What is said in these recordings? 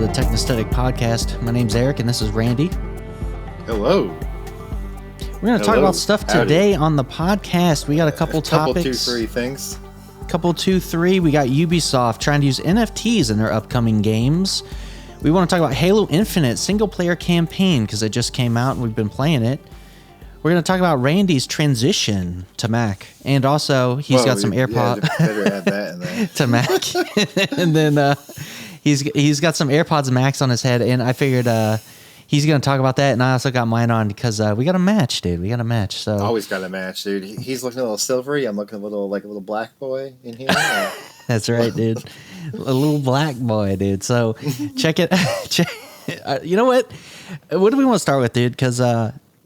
the Technosthetic Podcast. My name's Eric, and this is Randy. Hello. We're going to talk about stuff today on the podcast. We got a couple topics. Couple, 2, 3 things. Couple, 2, 3. We got Ubisoft trying to use NFTs in their upcoming games. We want to talk about Halo Infinite single-player campaign because it just came out and we've been playing it. We're going to talk about Randy's transition to Mac, and also he's got some AirPods. Yeah, better add that in there. To Mac, and then he's got some AirPods Max on his head, and I figured he's going to talk about that, and I also got mine on because we got a match, dude. We got a match. So always got a match, dude. He's looking a little silvery. I'm looking a little black boy in here. That's right, dude. A little black boy, dude. So check it. You know what? What do we want to start with, dude? Because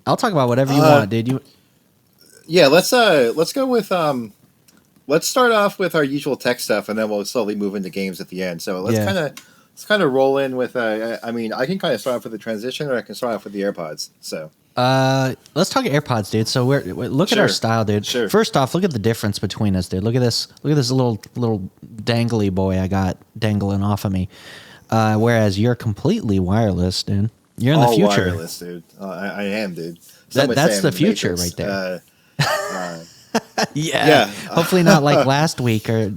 I'll talk about whatever you want, dude. Yeah, let's go with let's start off with our usual tech stuff, and then we'll slowly move into games at the end. So let's kind of roll in with. I mean, I can kind of start off with the transition, or I can start off with the AirPods. So let's talk AirPods, dude. So look at our style, dude. Sure. First off, look at the difference between us, dude. Look at this. Look at this little dangly boy I got dangling off of me. Whereas you're completely wireless, dude. You're in the future. Wireless, dude. I am, dude. That's the future right there. Yeah. Hopefully not like last week or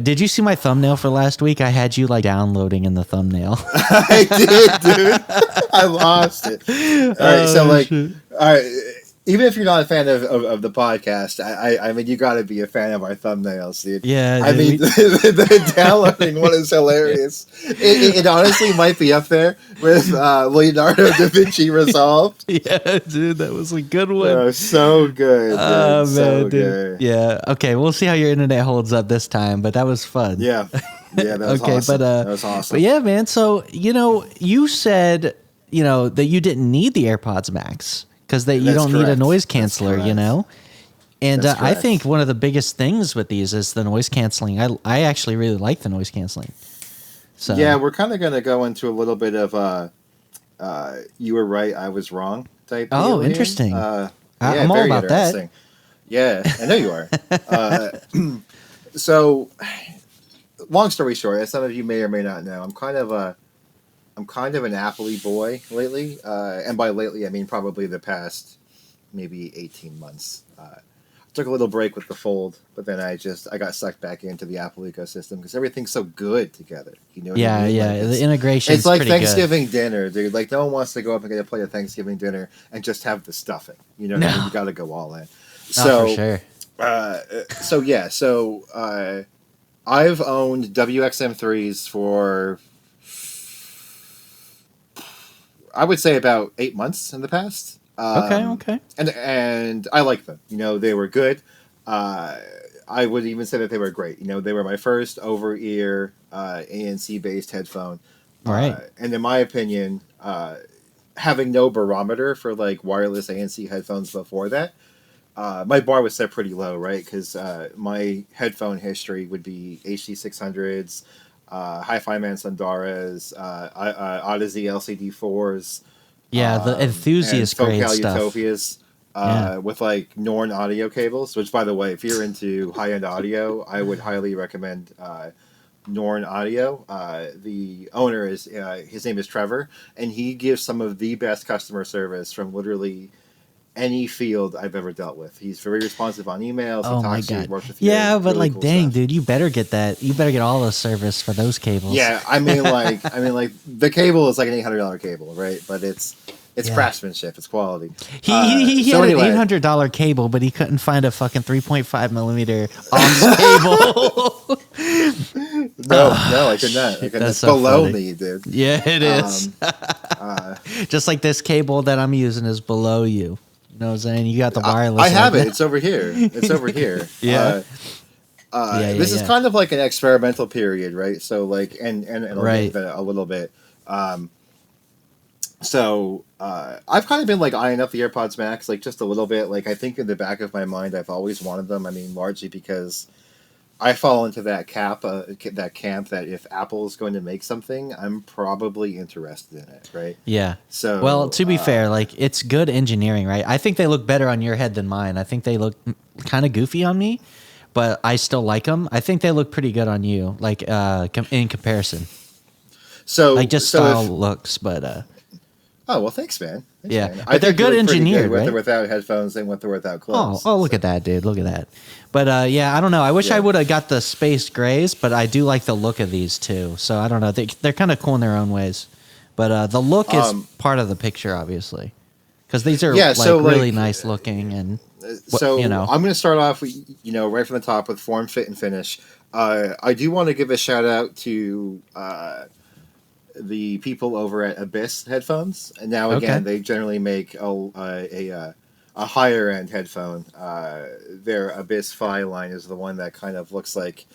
did you see my thumbnail for last week? I had you like downloading in the thumbnail. I did, dude. I lost it. All right, all right. Even if you're not a fan of the podcast, I mean, you got to be a fan of our thumbnails, dude. Yeah, I mean, the downloading one is hilarious. It honestly might be up there with Leonardo da Vinci Resolved. Yeah, dude, that was a good one. Oh, so good, dude. Oh, man, so dude. good. Yeah, okay, we'll see how your internet holds up this time, but that was fun. Yeah, that was awesome. That was awesome. But yeah, man, so, you said, that you didn't need the AirPods Max. Because you don't need a noise canceller, And I think one of the biggest things with these is the noise canceling. I actually really like the noise canceling. So yeah, we're kind of going to go into a little bit of you were right, I was wrong type. Oh, interesting. I'm all about that. Yeah, I know you are. So, long story short, as some of you may or may not know, I'm kind of an Apple-y boy lately, and by lately I mean probably the past maybe 18 months. I took a little break with the Fold, but then I got sucked back into the Apple ecosystem because everything's so good together. You know? What I mean? Like the integration. It's like Thanksgiving dinner, dude. Like no one wants to go up and get a plate of Thanksgiving dinner and just have the stuffing. You know, what I mean? You got to go all in. So for sure. So I've owned WXM3s for, I would say, about 8 months in the past. Okay. And I like them. They were good. I would even say that they were great. They were my first over-ear ANC-based headphone. All right. And in my opinion, having no barometer for like wireless ANC headphones before that, my bar was set pretty low, right? Because my headphone history would be HD600s, Hi-Fi Man Sundaras, Odyssey LCD4s. Yeah, the enthusiast grade stuff. Utopias, with like Norn audio cables, which by the way, if you're into high-end audio, I would highly recommend Norn Audio. The owner is, his name is Trevor, and he gives some of the best customer service from literally any field I've ever dealt with. He's very responsive on emails. Oh he my talks to you, god! works with you. Yeah, but really like, cool dang, stuff. dude, you better get that. You better get all the service for those cables. Yeah, I mean, like the cable is like an $800 cable, right? But it's craftsmanship, it's quality. He had an $800 cable, but he couldn't find a fucking 3.5 millimeter aux cable. No, I could not. It's so below funny. me, dude. Yeah, it is. Just like this cable that I'm using is below you. You know what I'm saying? You got the wireless. I have it. It's over here. Yeah. This is kind of like an experimental period, right? So like, and right. a little bit. So I've kind of been like eyeing up the AirPods Max, like just a little bit. Like I think in the back of my mind, I've always wanted them. I mean, largely because I fall into that camp that if Apple is going to make something, I'm probably interested in it, right? Yeah. So, well, to be fair, like it's good engineering, right? I think they look better on your head than mine. I think they look kind of goofy on me, but I still like them. I think they look pretty good on you, like in comparison. So Like just so style if looks, but oh well, thanks, man. Thanks, yeah. man. I But they're think you good look pretty engineered, good with right? or without headphones and with or without Oh, clothes. oh, look at that, dude. Look at that. But yeah, I don't know. I wish I Yeah. would have got the space grays, but I do like the look of these too. So I don't know. They're kind of cool in their own ways. But the look is part of the picture, obviously, because these are Yeah. like So really like nice looking and so you know. I'm going to start off, right from the top with form, fit, and finish. I do want to give a shout out to the people over at Abyss headphones. And now Okay. again, they generally make a higher end headphone. Their Abyss Phi line is the one that kind of looks like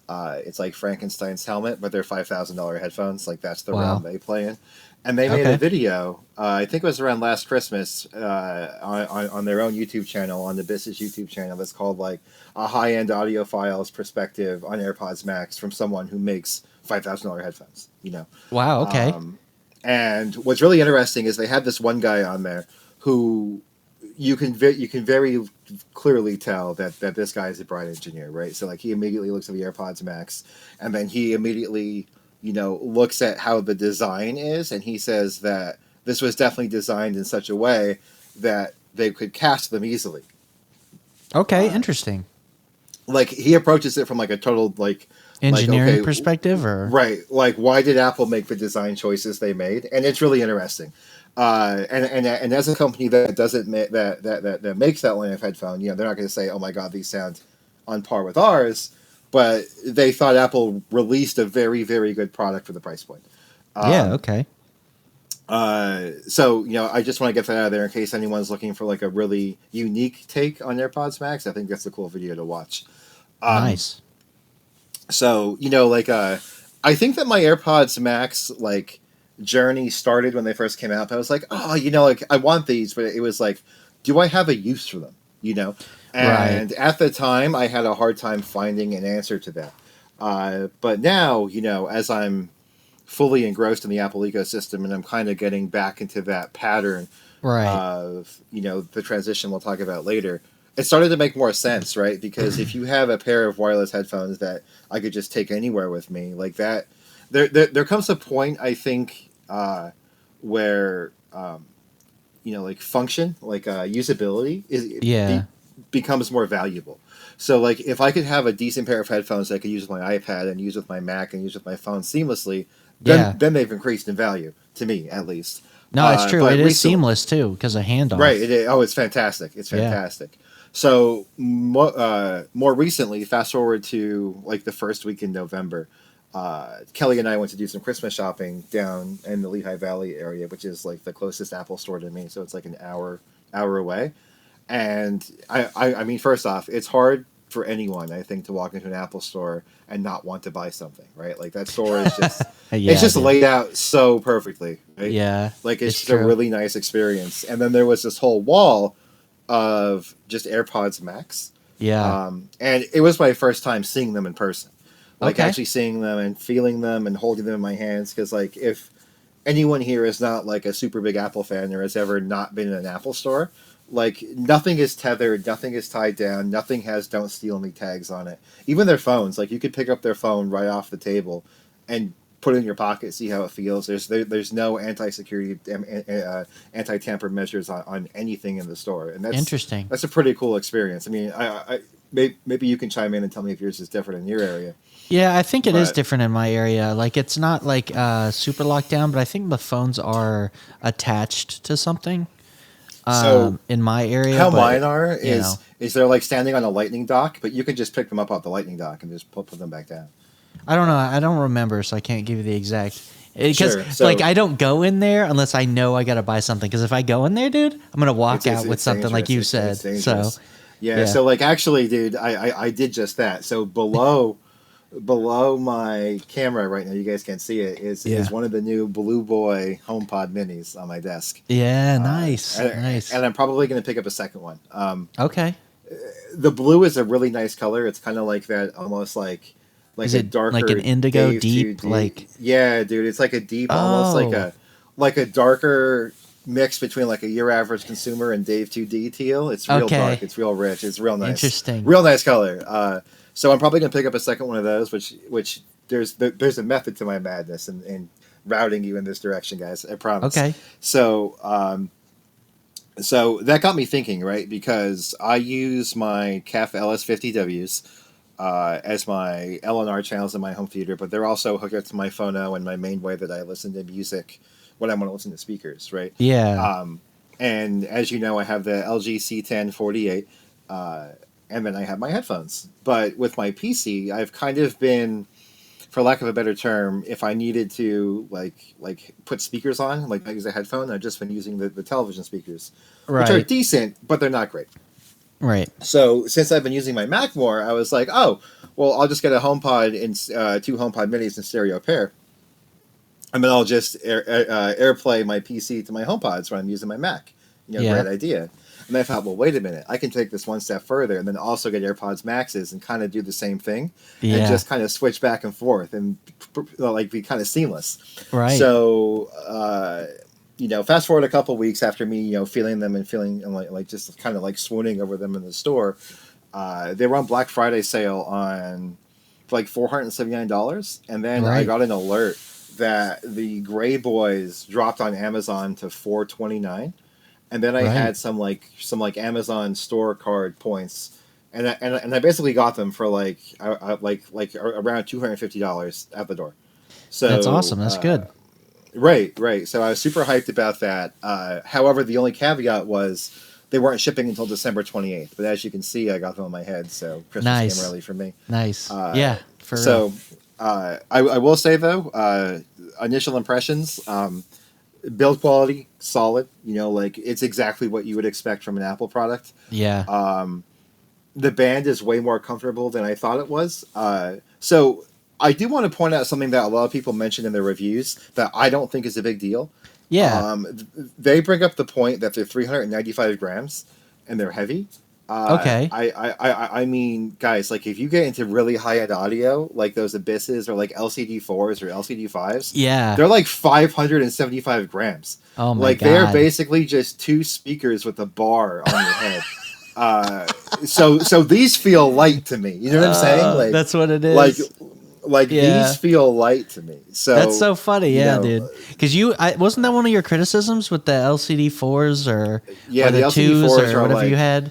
it's like Frankenstein's helmet, but they're $5,000 headphones. Like that's the Wow. realm they play in. And they made a Okay. video. I think it was around last Christmas on their own YouTube channel, on the Abyss's YouTube channel. That's called like a high end audiophile's perspective on AirPods Max from someone who makes $5,000 headphones. Wow. Okay. And what's really interesting is they had this one guy on there who you can very clearly tell that this guy is a bright engineer, right? So like he immediately looks at the AirPods Max, and then he immediately looks at how the design is, and he says that this was definitely designed in such a way that they could cast them easily. Okay. Interesting. Like he approaches it from like a total like Engineering okay, perspective, or right? Like why did Apple make the design choices they made? And it's really interesting. And as a company that doesn't that makes that line of headphone, they're not going to say, "Oh my God, these sound on par with ours," but they thought Apple released a very, very good product for the price point. yeah. Okay. So I just want to get that out of there in case anyone's looking for like a really unique take on AirPods Max. I think that's a cool video to watch. Nice. So I think that my AirPods Max like journey started when they first came out. I was like, oh, like I want these, but it was like, do I have a use for them? And at the time, I had a hard time finding an answer to that. But now, as I'm fully engrossed in the Apple ecosystem, and I'm kind of getting back into that pattern of the transition we'll talk about later. It started to make more sense, right? Because if you have a pair of wireless headphones that I could just take anywhere with me, like that, there comes a point, I think, where like function, like usability, becomes more valuable. So, like, if I could have a decent pair of headphones that I could use with my iPad and use with my Mac and use with my phone seamlessly, then they've increased in value to me, at least. No, it's true. It is seamless too because of handoff. Right. It's fantastic. It's fantastic. Yeah. So more recently, fast forward to like the first week in November, Kelly and I went to do some Christmas shopping down in the Lehigh Valley area, which is like the closest Apple store to me. So it's like an hour away. And I mean, first off, it's hard for anyone, I think, to walk into an Apple store and not want to buy something, right? Like that store is just it's just laid out so perfectly, right? Yeah, like it's just a really nice experience. And then there was this whole wall of just AirPods Max. Yeah. And it was my first time seeing them in person, like actually seeing them and feeling them and holding them in my hands. Because like if anyone here is not like a super big Apple fan or has ever not been in an Apple store, like nothing is tethered, nothing is tied down, nothing has "Don't Steal Me" tags on it. Even their phones, like you could pick up their phone right off the table and put it in your pocket, see how it feels. There's no anti-security, anti-tamper measures on anything in the store, and that's interesting. That's a pretty cool experience. I mean, I maybe you can chime in and tell me if yours is different in your area. Yeah, I think it is different in my area. Like it's not like super locked down, but I think the phones are attached to something. So in my area, how mine are is they're like standing on a lightning dock, but you can just pick them up off the lightning dock and just put them back down. I don't know. I don't remember, so I can't give you the exact. Because like I don't go in there unless I know I got to buy something. Because if I go in there, dude, I'm gonna walk out with something like you said. So yeah. So like actually, dude, I did just that. So below my camera right now, you guys can't see it, is one of the new Blue Boy HomePod minis on my desk. Yeah, nice. And I'm probably going to pick up a second one. Okay. The blue is a really nice color. It's kind of like that, almost like is a it darker, like an indigo deep, like yeah, dude. It's like a deep, almost like a darker mix between like a Your Average Consumer and Dave 2D teal. It's real dark. It's real rich. It's real nice. Interesting. Real nice color. So I'm probably gonna pick up a second one of those. Which there's a method to my madness and routing you in this direction, guys. I promise. Okay. So so that got me thinking, right? Because I use my CAF LS50Ws as my LNR channels in my home theater, but they're also hooked up to my phono and my main way that I listen to music when I want to listen to speakers, right? Yeah. And as you know, I have the LG C1048, and then I have my headphones. But with my PC, I've kind of been, for lack of a better term, if I needed to like put speakers on, like I use a headphone, I've just been using the television speakers, which are decent, but they're not great. Right. So since I've been using my Mac more, I was like, oh, well, I'll just get a HomePod and 2 HomePod minis in stereo pair. And then I'll just AirPlay my PC to my HomePods when I'm using my Mac. Great idea. And I thought, well, wait a minute. I can take this one step further and then also get AirPods Maxes and kind of do the same thing and just kind of switch back and forth and like be kind of seamless. Right. So, fast forward a couple weeks after me, feeling them and feeling like just kind of like swooning over them in the store. They were on Black Friday sale on like $479. And then I got an alert that the Gray Boys dropped on Amazon to $429. And then I had some Amazon store card points, and I basically got them for like around $250 at the door. So that's awesome. That's good. Right. So I was super hyped about that. However, the only caveat was they weren't shipping until December 28th. But as you can see, I got them on my head, so Christmas came early for me. Nice. For real. So I will say though, initial impressions. Build quality, solid. It's exactly what you would expect from an Apple product. Yeah. The band is way more comfortable than I thought it was. So I do want to point out something that a lot of people mention in their reviews that I don't think is a big deal. Yeah. They bring up the point that they're 395 grams and they're heavy. Okay. I mean, guys, like if you get into really high-end audio, like those Abysses or like LCD4s or LCD5s, they're like 575 grams. Oh my like God. They're basically just 2 speakers with a bar on your head. So these feel light to me. You know what I'm saying? Like that's what it is. These feel light to me. So that's so funny, dude. Because wasn't that one of your criticisms with the LCD4s or the the LCD4s 2s or whatever you had?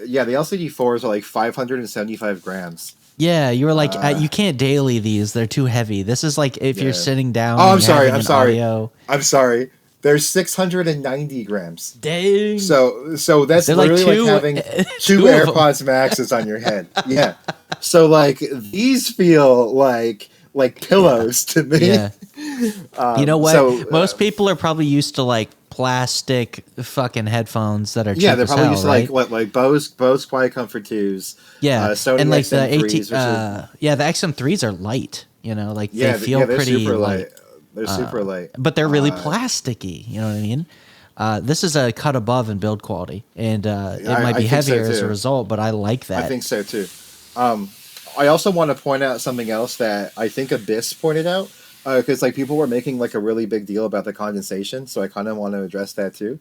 Yeah, the LCD4s are like 575 grams. Yeah, you were like, you can't daily these. They're too heavy. This is like if you're sitting down. Oh, I'm sorry. Audio. I'm sorry. They're 690 grams. Dang. So that's they're literally like having two AirPods Maxes on your head. Yeah. So like these feel like pillows to me. Yeah. You know what? So, most people are probably used to like plastic fucking headphones that are cheap they're probably used to right? like Bose Quiet Comfort 2s. Yeah, Sony and like XM3s, the the XM3s are light. They feel pretty super light. They're super light, but they're really plasticky. You know what I mean? This is a cut above in build quality, and it might be heavier as a result. But I like that. I think so too. I also want to point out something else that I think Abyss pointed out. Because people were making like a really big deal about the condensation, so I kind of want to address that too.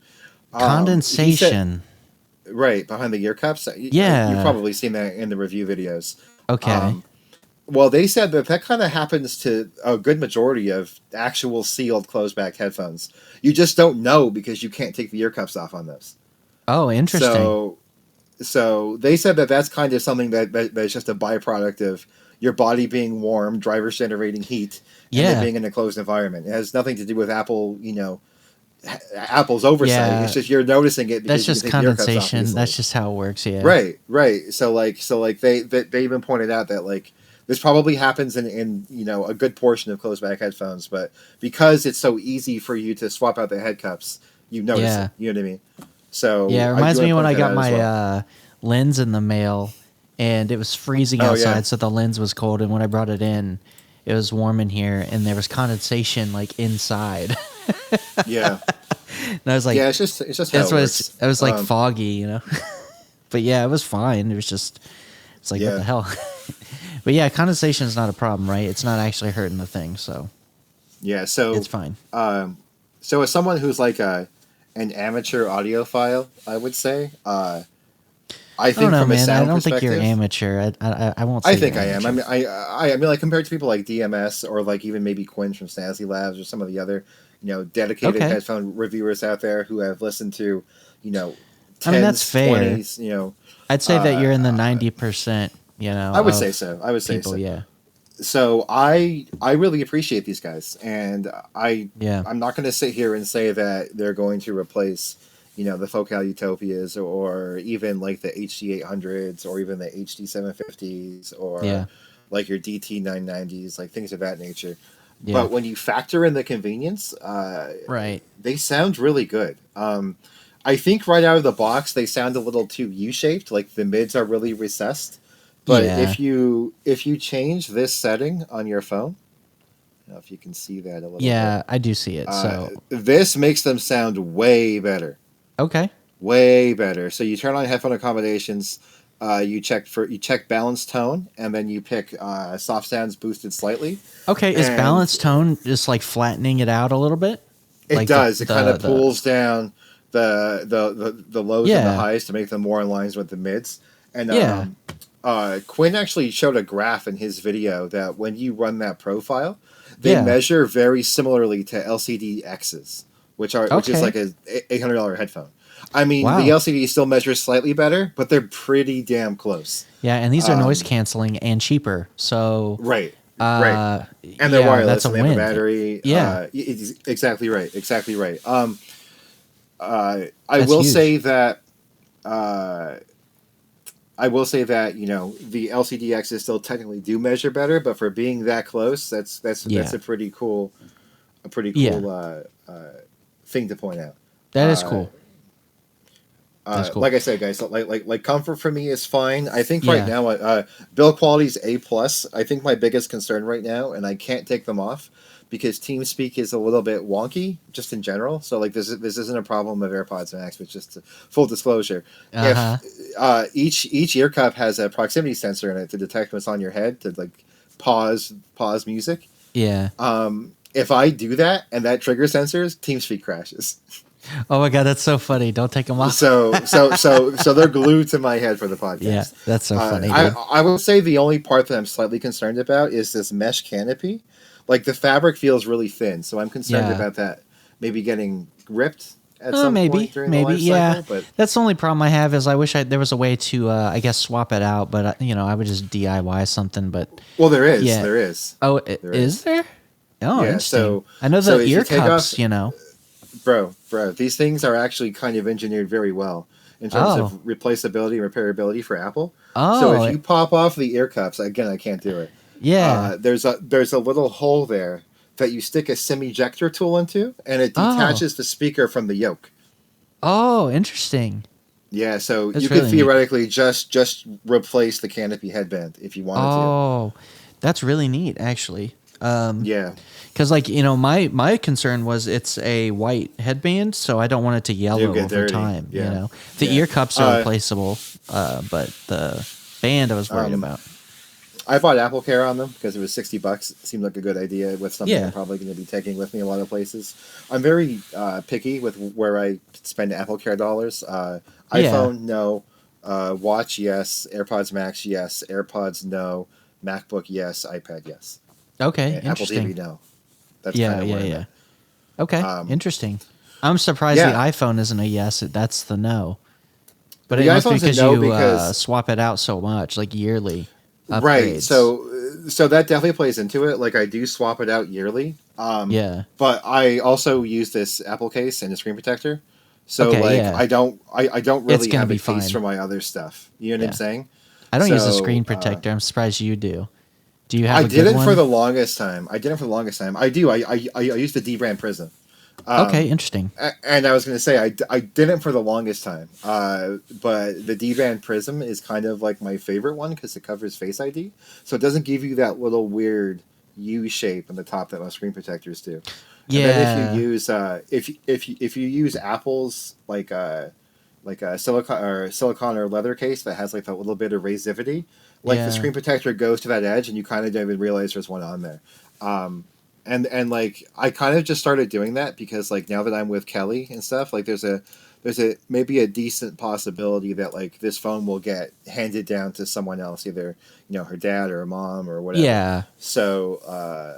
Condensation, right behind the ear cups. Yeah, you've probably seen that in the review videos. Okay. Well, they said that kind of happens to a good majority of actual sealed closed-back headphones. You just don't know because you can't take the ear cups off on those. Oh, interesting. So they said that that's kind of something that's just a byproduct of your body being warm, drivers generating heat, and it being in a closed environment. It has nothing to do with Apple, Apple's oversight. Yeah. It's just you're noticing it because that's just condensation. That's just how it works. Yeah. Right. So they even pointed out that this probably happens in a good portion of closed back headphones, but because it's so easy for you to swap out the head cups, you notice it. You know what I mean? So it reminds me when I got my lens in the mail. And it was freezing outside, so the lens was cold. And when I brought it in, it was warm in here, and there was condensation inside. Yeah. And I was like, it's just how it works. It was foggy, But yeah, it was fine. It was just, it's like what the hell. But yeah, condensation is not a problem, right? It's not actually hurting the thing, so yeah, so it's fine. So as someone who's an an amateur audiophile, I would say. I I don't think know, from a man. I sound don't think you're perspective, amateur. I won't say I you're think I am. amateur. I mean, like compared to people like DMS or like even maybe Quinn from Snazzy Labs or some of the other, dedicated Okay. headphone reviewers out there who have listened to, you know, I mean, that's tens, fair. 20s, I'd say that you're in the 90%, I would say of so. I would say people. so. Yeah. So I really appreciate these guys, and Yeah. I'm not going to sit here and say that they're going to replace, the Focal Utopias or even like the HD 800s or even the HD 750s or Yeah. like your DT 990s, like things of that nature. Yeah. But when you factor in the convenience, Right. they sound really good. I think right out of the box they sound a little too U-shaped, like the mids are really recessed. But Yeah. if you change this setting on your phone, I don't know if you can see that a little bit. Yeah. I do see it. So, This makes them sound way better, okay. way better. So you turn on headphone accommodations, you check balance tone, and then you pick soft sounds boosted slightly. Okay. Is And balance tone just like flattening it out a little bit? it Like does. It kind of the pulls down the lows and the yeah. highs to make them more in lines with the mids. And Yeah. Quinn actually showed a graph in his video that when you run that profile, they Yeah. measure very similarly to LCD X's, which is Okay. like a $800 headphone. I mean, the Wow. LCD still measures slightly better, but they're pretty damn close. Yeah. And these are noise canceling and cheaper. So, Right, right. And they're yeah, that's wireless a and they have a win. battery. Yeah. Exactly right. Exactly right. I That's will huge. say that. I will say that the LCDXs still technically do measure better, but for being that close, that's Yeah. a pretty cool Yeah. thing to point out. That is cool. That's cool. Like I said, guys, like comfort for me is fine. I think right Yeah. now, build quality's A+. I think my biggest concern right now, and I can't take them off because TeamSpeak is a little bit wonky just in general. So like this isn't a problem of AirPods Max, but just full disclosure, Uh-huh. if each ear cup has a proximity sensor in it to detect what's on your head to like pause music. Yeah. If I do that and that trigger sensors, TeamSpeak crashes. Oh my god, that's so funny. Don't take them off. So they're glued to my head for the podcast. Yeah, that's so funny, I dude. I would say the only part that I'm slightly concerned about is this mesh canopy. Like the fabric feels really thin, so I'm concerned Yeah. about that maybe getting ripped at some Maybe, point during the maybe, life yeah. cycle. But That's the only problem I have is I wish there was a way to, I guess, swap it out. But I would just DIY something. But well, there is, yeah. there is. Oh, There is there? Oh, Yeah, interesting. so- I know so the if you ear take cups. off- Bro, these things are actually kind of engineered very well in terms of replaceability and repairability for Apple. So Oh, if you pop off the ear cups, again, I can't do it. yeah. There's a little hole there that you stick a SIM ejector tool into, and it detaches the speaker from the yoke. Oh, interesting. Yeah, so That's you really could neat. theoretically just replace the canopy headband if you wanted Oh, that's really neat, actually. to. Yeah. Because, my concern was it's a white headband, so I don't want it to yellow It'll get over dirty. time. Yeah. The Yeah. ear cups are replaceable, but the band I was worried about. I bought Apple Care on them because it was $60. It seemed like a good idea with something Yeah. I'm probably going to be taking with me a lot of places. I'm very picky with where I spend Apple Care dollars. iPhone, no. Watch, yes. AirPods Max, yes. AirPods, no. MacBook, yes. iPad, yes. Okay, And Apple interesting. TV, no. That's kind of where I'm at. Okay, interesting. I'm surprised yeah. the iPhone isn't a yes. That's the no. But The it must be iPhone's a because no you because- swap it out so much, like yearly. Right. Upgrades. So that definitely plays into it. Like I do swap it out yearly. Yeah. But I also use this Apple case and a screen protector. So Okay, like yeah. I don't It's really gonna have a be case fine. for my other stuff. You know what Yeah. I'm saying? I don't use a So, screen protector. I'm surprised you do. Do you have I a did good it one? for the longest time. I do. I use the D brand Prism. Okay, interesting. And I was going to say I did it for the longest time. But the D brand Prism is kind of like my favorite one because it covers Face ID, so it doesn't give you that little weird U shape in the top that most screen protectors do. Yeah. And then if you use if you use Apple's like a silicone or leather case that has like that little bit of razivity, like Yeah. the screen protector goes to that edge and you kind of don't even realize there's one on there. and like I kind of just started doing that because like now that I'm with Kelly and stuff, like there's a maybe a decent possibility that like this phone will get handed down to someone else, either her dad or her mom or whatever. Yeah. So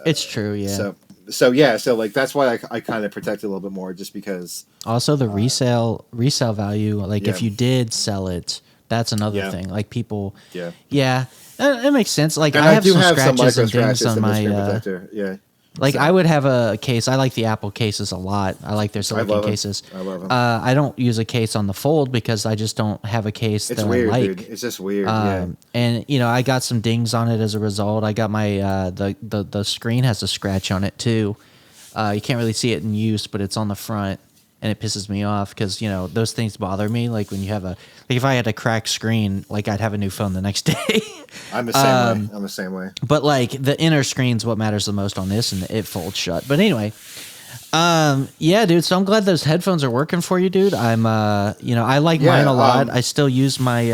It's true. Yeah. So like that's why I kind of protect it a little bit more, just because. Also, the resale value, like if Yeah. you did sell it, that's another Yeah. thing. Like people, Yeah. yeah, it makes sense. Like And I have do some have some scratches micro and dings scratches on in the screen my. protector. Yeah. Like So, I would have a case. I like the Apple cases a lot. I like their silicon love 'em. cases. I love 'em. I don't use a case on the Fold because I just don't have a case It's that weird, I like. dude. It's just weird. Yeah. And I got some dings on it as a result. I got my the screen has a scratch on it too. You can't really see it in use, but it's on the front, and it pisses me off because those things bother me. Like when you have if I had a cracked screen, like I'd have a new phone the next day. I'm the same way. I'm the same way. But like the inner screen's what matters the most on this, and it folds shut. But anyway, yeah, dude. So I'm glad those headphones are working for you, dude. I'm, I like mine a lot. I still use my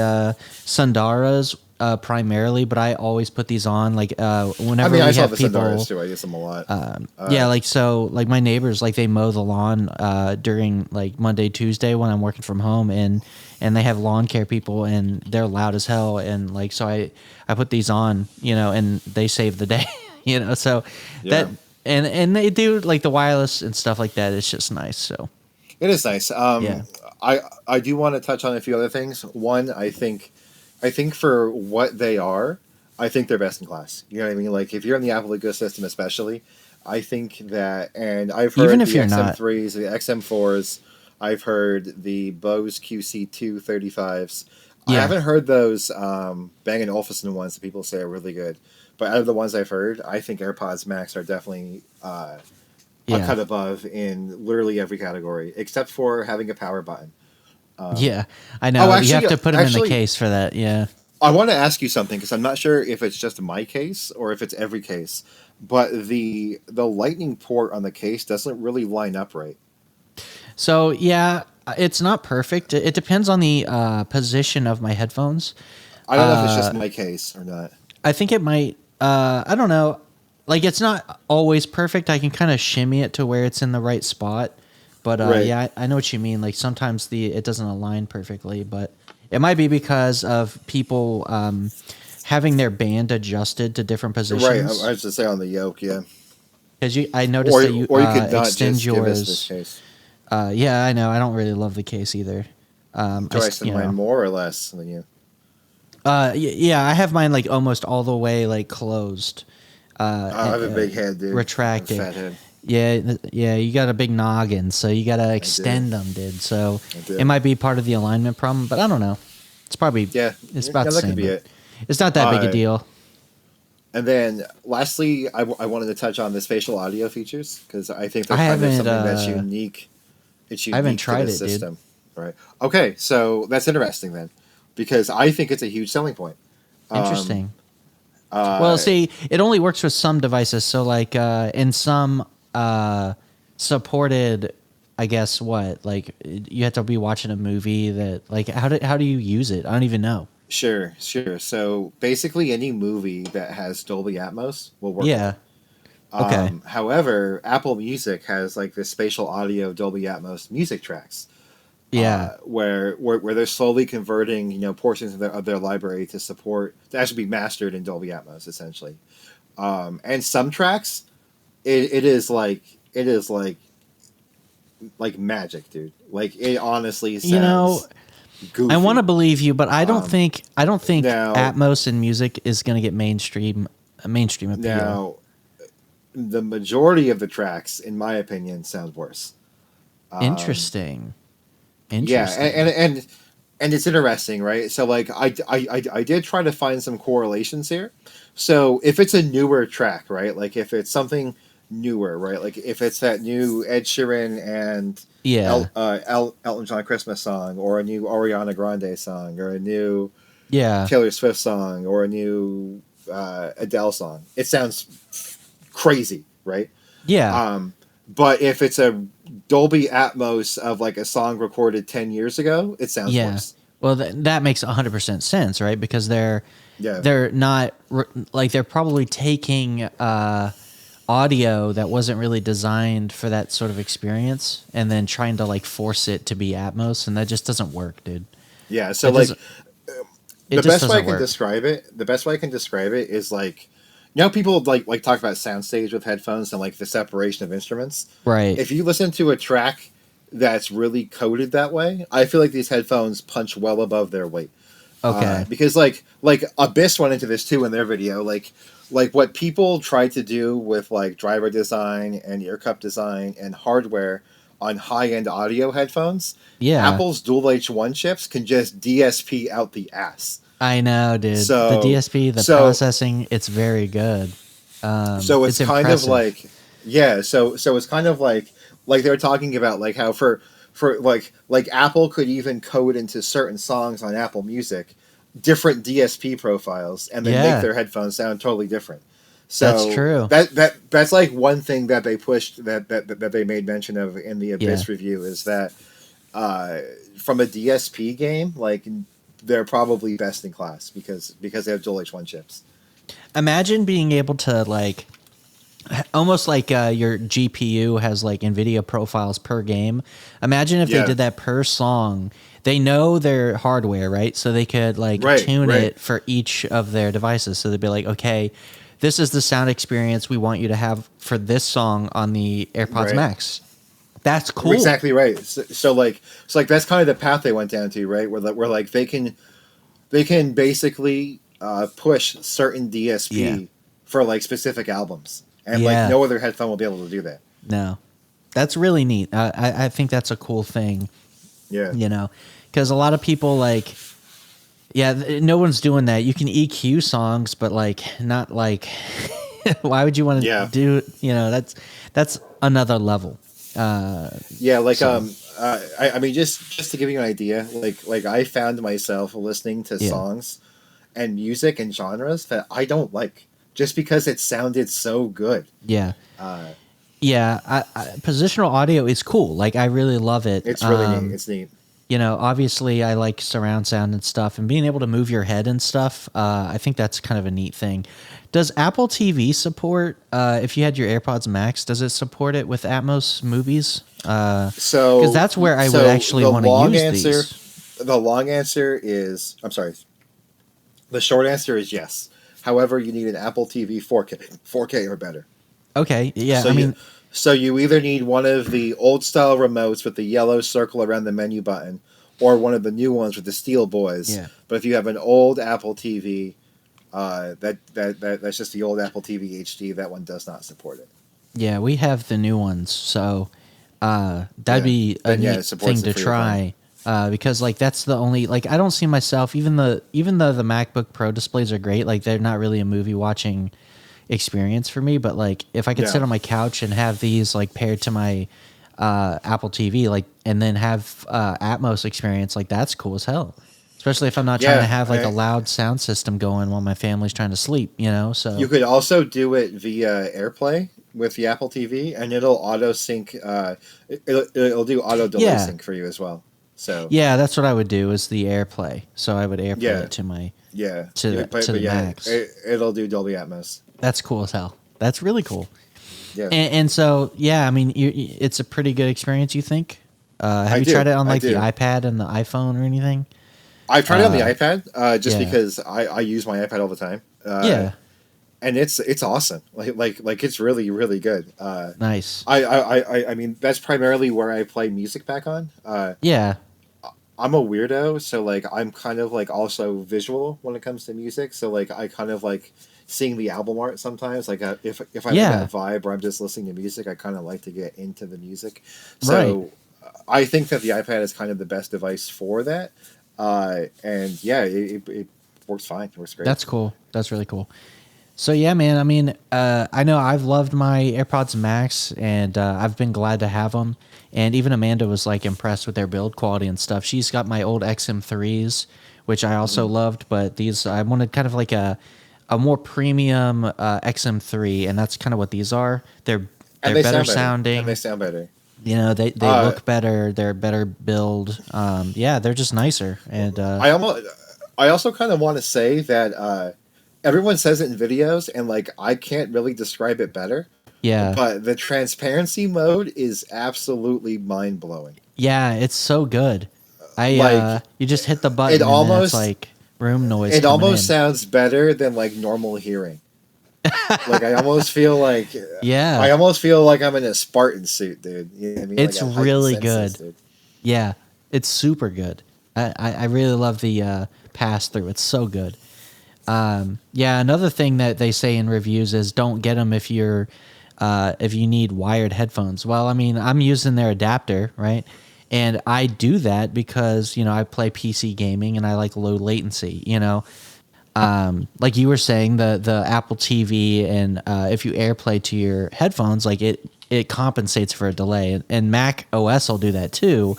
Sundaras primarily, but I always put these on. Like whenever I we saw have the people, Sundaras too. I use them a lot. yeah, like so, like my neighbors, like they mow the lawn during like Monday, Tuesday when I'm working from home, and they have lawn care people, and they're loud as hell, and like so I put these on, and they save the day, So that and they do like the wireless and stuff like that. It's just nice. So it is nice. Yeah. I do want to touch on a few other things. One, I think for what they are, I think they're best in class. You know what I mean? Like if you're in the Apple ecosystem, especially, I think that, and I've heard Even if the you're not. XM3s, the XM4s, I've heard the Bose QC235s. Yeah. I haven't heard those Bang & Olufsen ones that people say are really good. But out of the ones I've heard, I think AirPods Max are definitely a cut above in literally every category, except for having a power button. Yeah, I know. actually, you have to put them in the case for that. Yeah. I want to ask you something because I'm not sure if it's just my case or if it's every case, but the lightning port on the case doesn't really line up right. So yeah, it's not perfect. It depends on the position of my headphones. I don't know if it's just my case or not. I think it might. I don't know. Like it's not always perfect. I can kind of shimmy it to where it's in the right spot. But Right. yeah, I know what you mean. Like sometimes it doesn't align perfectly, but it might be because of people having their band adjusted to different positions. Right, I was just say on the yoke, yeah. Because I noticed that you or you could not extend just give us this yours. case. Yeah, I know. I don't really love the case either. Do I send mine more or less than you? Yeah, I have mine like almost all the way like closed. I have a big head, dude. Retracted. Fat head. Yeah, you got a big noggin, so you got to extend them, dude. So it might be part of the alignment problem, but I don't know. It's probably it's about the that same. could be it. It's not that big a deal. And then, lastly, I wanted to touch on the spatial audio features because I think they're I kind of haven't, something that's unique. It's unique I haven't to tried the it, dude. system, right? Okay, so that's interesting then, because I think it's a huge selling point. Interesting. Well, see, it only works with some devices. So, like, in some supported, I guess, like you have to be watching a movie that, like, how do you use it? I don't even know. Sure. So basically, any movie that has Dolby Atmos will work. Yeah. Okay. However, Apple Music has like this spatial audio Dolby Atmos music tracks. Yeah. Where they're slowly converting portions of their library to actually be mastered in Dolby Atmos essentially, and some tracks, it is like magic, dude. Like it honestly sounds. Goofy. I want to believe you, but I don't think now, Atmos in music is going to get mainstream appeal. Now, the majority of the tracks, in my opinion, sound worse. Interesting. Yeah, and it's interesting, right? So, like, I did try to find some correlations here. So, if it's a newer track, right? Like, if it's something newer, right? Like, if it's that new Ed Sheeran and Elton John Christmas song, or a new Ariana Grande song, or a new Taylor Swift song, or a new Adele song, it sounds crazy, right? Yeah. But if it's a Dolby Atmos of like a song recorded 10 years ago, it sounds worse. Well, that makes 100% sense, right? Because they're not like they're probably taking audio that wasn't really designed for that sort of experience, and then trying to like force it to be Atmos, and that just doesn't work, dude. Yeah, so It like doesn't. It the just best way I doesn't can work. describe it, the best way I can describe it is like, you know, people like talk about soundstage with headphones and like the separation of instruments. Right. If you listen to a track that's really coded that way, I feel like these headphones punch well above their weight. Okay. Because like Abyss went into this too in their video, like what people tried to do with like driver design and ear cup design and hardware on high end audio headphones. Yeah. Apple's dual H1 chips can just DSP out the ass. I know, dude. The So DSP, the so processing, it's very good. so it's It's kind of impressive. like, yeah, so it's kind of like they were talking about like how for like Apple could even code into certain songs on Apple Music different DSP profiles and then make Yeah, their headphones sound totally different. that's So true. that's like one thing that they pushed that they made mention of in the Yeah. Abyss review is that uh, from a DSP game, like they're probably best in class because they have dual H1 chips. Imagine being able to like almost like your GPU has like NVIDIA profiles per game. Imagine if they Yeah, did that per song. They know their hardware, right? So they could like right, tune right. it for each of their devices. So they'd be like, okay, this is the sound experience we want you to have for this song on the AirPods Right. Max. That's cool. Exactly right. So like that's kind of the path they went down to, right? Where like they can basically push certain Yeah. DSP for like specific albums, and like Yeah. no other headphone will be able to do that. No. That's really neat. I think that's a cool thing, Yeah, you know, because a lot of people like, yeah, no one's doing that. You can EQ songs, but like not like, why would you want to yeah, do? You know, that's another level. yeah. Like So I mean, just to give you an idea, like I found myself listening to yeah, songs and music and genres that I don't like just because it sounded so good. yeah, Uh, yeah. Positional audio is cool. Like I really love it. it's really neat. It's neat. You know, obviously I like surround sound and stuff, and being able to move your head and stuff. I think that's kind of a neat thing. Does Apple TV support? If you had your AirPods Max, does it support it with Atmos movies? Because So that's where I would so actually want to use these. the long answer is, I'm sorry. The short answer is yes. However, you need an Apple TV 4K or better. Okay, yeah. So I you mean, so you either need one of the old style remotes with the yellow circle around the menu button, or one of the new ones with the steel boys. yeah, But if you have an old Apple TV, that's just the old Apple TV HD. That one does not support it. yeah. We have the new ones, so that'd Yeah. be a Then yeah, neat it supports thing it to for your phone. try. Because like that's the only like I don't see myself even though the MacBook Pro displays are great, like they're not really a movie watching experience for me. But like if I could sit Yeah. on my couch and have these like paired to my Apple TV, like and then have Atmos experience, like that's cool as hell. Especially if I'm not trying to Yeah. have like a loud sound system going while my family's trying to sleep, you know. You So could also do it via AirPlay with the Apple TV, and it'll auto sync. It'll do auto delay yeah, sync for you as well. So yeah, that's what I would do is the AirPlay. So I would AirPlay yeah, it to my yeah, to yeah, the to but the yeah, Max. it'll do Dolby Atmos. That's cool as hell. That's really cool. Yeah, And so, yeah, I mean, it's a pretty good experience. You think? Have I you do. tried it on I like the do. iPad and the iPhone or anything? I've tried it on the Uh, iPad just yeah, because I use my iPad all the time, yeah, and it's awesome. Like it's really really good. nice. I mean that's primarily where I play music back on. Yeah, I'm a weirdo, so like I'm kind of like also visual when it comes to music. So like I kind of like seeing the album art sometimes. Like if I'm in yeah, that vibe where I'm just listening to music, I kind of like to get into the music. right. So I think that the iPad is kind of the best device for that. And yeah, it works fine. It works great. That's cool. That's really cool. So yeah, man. I mean, I know I've loved my AirPods Max, and I've been glad to have them. And even Amanda was like impressed with their build quality and stuff. She's got my old XM3s, which I also loved, but these I wanted kind of like a more premium XM3, and that's kind of what these are. And They're they better sound better. And they sounding. sound better. You know, they Uh, look better. They're better build. Yeah, they're just nicer. And I almost, I also kind of want to say that everyone says it in videos, and like I can't really describe it better. Yeah. but the transparency mode is absolutely mind blowing. Yeah, it's so good. Like You just hit the it button and then it's almost like room noise it coming almost in. sounds better than like normal hearing. Like I almost feel like Yeah. I'm in a Spartan suit, dude. You know what I mean? Like It's I have heightened really senses, good. dude. Yeah. It's super good. I really love the pass through. It's so good. Yeah, another thing that they say in reviews is don't get them if you need wired headphones. Well, I mean, I'm using their adapter, right? And I do that because, I play PC gaming and I like low latency, like you were saying, the Apple TV and if you AirPlay to your headphones, like it compensates for a delay, and Mac OS will do that too.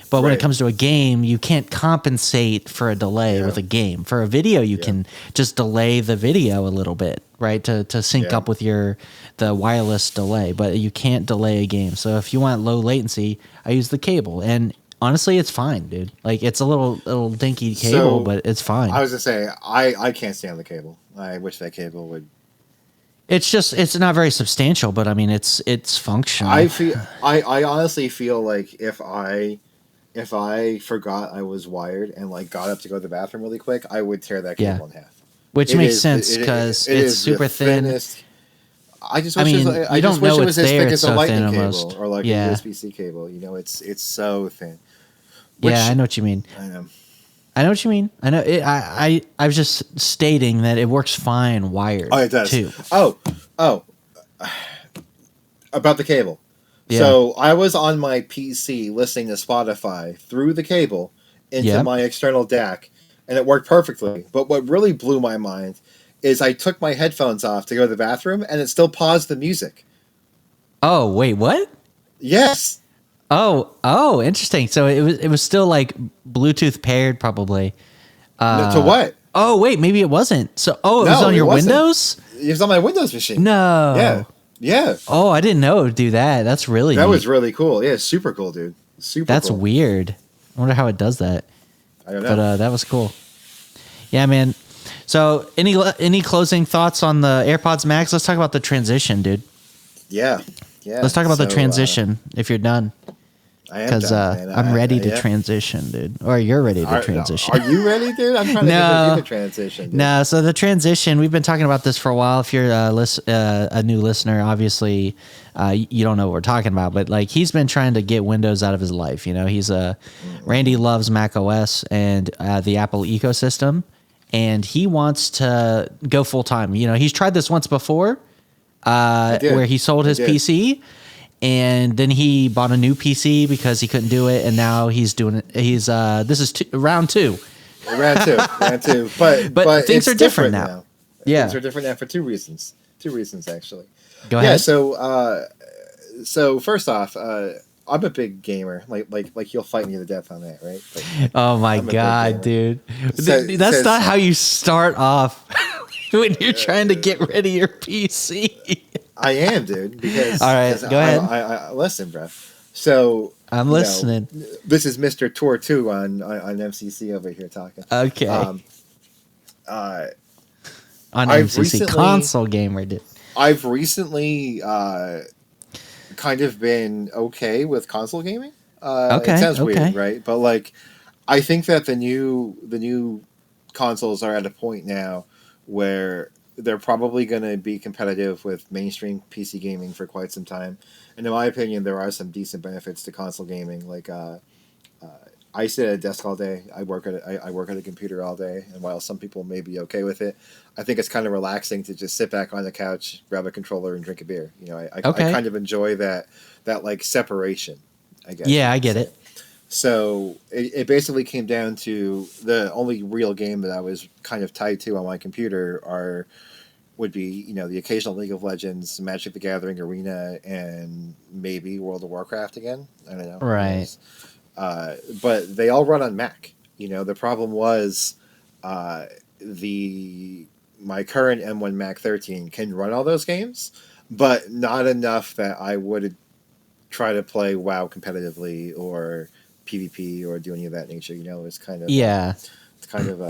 But when it Right. comes to a game, you can't compensate for a delay with a game. For a video, you can just delay the video a little bit, right, to sync up with the wireless delay. But you can't delay a game. So if you want low latency, I use the cable, and honestly, it's fine, dude. Like it's a little dinky cable, So but it's fine. I was gonna say I can't stand the cable. I wish that cable would. It's not very substantial, but I mean it's functional. I honestly feel like if I forgot I was wired and like got up to go to the bathroom really quick, I would tear that cable in half. Which makes sense because it's super thin. Thinnest. I just I wish mean, it was, I you just don't wish know it it's was as there. thick It's as a so thin lightning cable almost. or like a USB-C cable. It's so thin. Yeah, I know what you mean. I know what you mean. I know. I was just stating that it works fine wired. Oh, it does. Too. Oh, about the cable. Yeah. So I was on my PC listening to Spotify through the cable into my external DAC, and it worked perfectly. But what really blew my mind is I took my headphones off to go to the bathroom, and it still paused the music. Oh wait, what? Yes. Oh, interesting. So it was still like Bluetooth paired, probably. No, to what? Oh wait, maybe it wasn't. So it was on your Windows. It was on my Windows machine. No. Yeah. Oh, I didn't know it would do that. That's really that neat. was really cool. Yeah, super cool, dude. That's cool. weird. I wonder how it does that. I don't know. But that was cool. Yeah, man. So any closing thoughts on the AirPods Max? Let's talk about the transition, dude. Yeah. Let's talk about the transition if you're done. I am because I'm ready to transition, dude. Or you're ready to transition. Are you ready, dude? I'm trying to get you to transition. Dude. No, so the transition, we've been talking about this for a while. If you're a new listener, obviously you don't know what we're talking about. But like he's been trying to get Windows out of his life. He's Randy loves Mac OS and the Apple ecosystem, and he wants to go full time. He's tried this once before, where he sold his PC. And then he bought a new PC because he couldn't do it, and now he's doing it. This is round two. Round two. But things are different now. Yeah, things are different now for two reasons. Two reasons actually. Go ahead. Yeah. So first off, I'm a big gamer. Like you'll fight me to death on that, right? Like, oh my god, dude! That's not how you start off when you're trying to get rid of your PC. I am, dude. Because all right, go ahead. I listen, bro. So I'm listening. This is Mr. Tor 2 on MCC over here talking. Okay. On MCC console gamer, dude. I've recently kind of been okay with console gaming. It sounds weird, right? But like, I think that the new consoles are at a point now where they're probably going to be competitive with mainstream PC gaming for quite some time. And in my opinion, there are some decent benefits to console gaming. Like, I sit at a desk all day. I work at a computer all day. And while some people may be okay with it, I think it's kind of relaxing to just sit back on the couch, grab a controller, and drink a beer. I kind of enjoy that like separation, I guess. Yeah, I get it. So it basically came down to the only real game that I was kind of tied to on my computer would be the occasional League of Legends, Magic the Gathering Arena, and maybe World of Warcraft again. I don't know. Right. But they all run on Mac. The problem was my current M1 Mac 13 can run all those games, but not enough that I would try to play WoW competitively or PvP or do any of that nature. It's kind of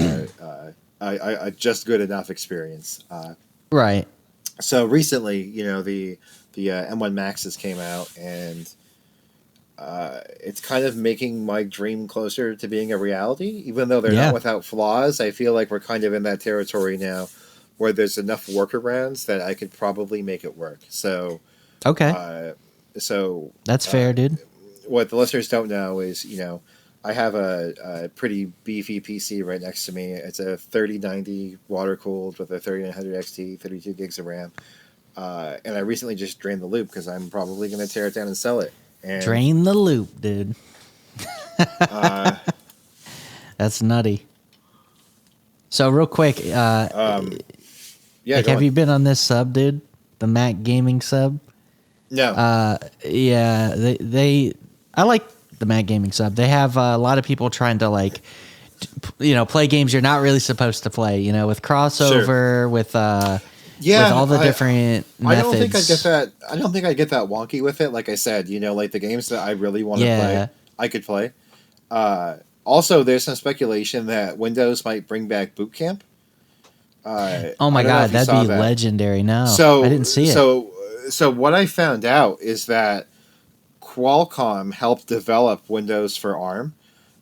a just good enough experience. Right. So recently, the M1 Maxes came out, and it's kind of making my dream closer to being a reality. Even though they're not without flaws, I feel like we're kind of in that territory now where there's enough workarounds that I could probably make it work. So, Okay. So That's fair, dude. What the listeners don't know is, I have a pretty beefy PC right next to me. It's a 3090 water cooled with a 3900 XT, 32 gigs of RAM. And I recently just drained the loop because I'm probably going to tear it down and sell it. And, Drain the loop, dude. That's nutty. So real quick, yeah, have you been on this sub, dude? The Mac Gaming sub? No. Yeah, I like the Mac Gaming sub. They have a lot of people trying to play games you're not really supposed to play. With crossover, with all the different methods. I don't think I get that. I don't think I get that wonky with it. Like I said, like the games that I really want to play, I could play. Also, there's some speculation that Windows might bring back Boot Camp. Oh my god, that'd be legendary! No, I didn't see it. So what I found out is that Qualcomm helped develop Windows for ARM,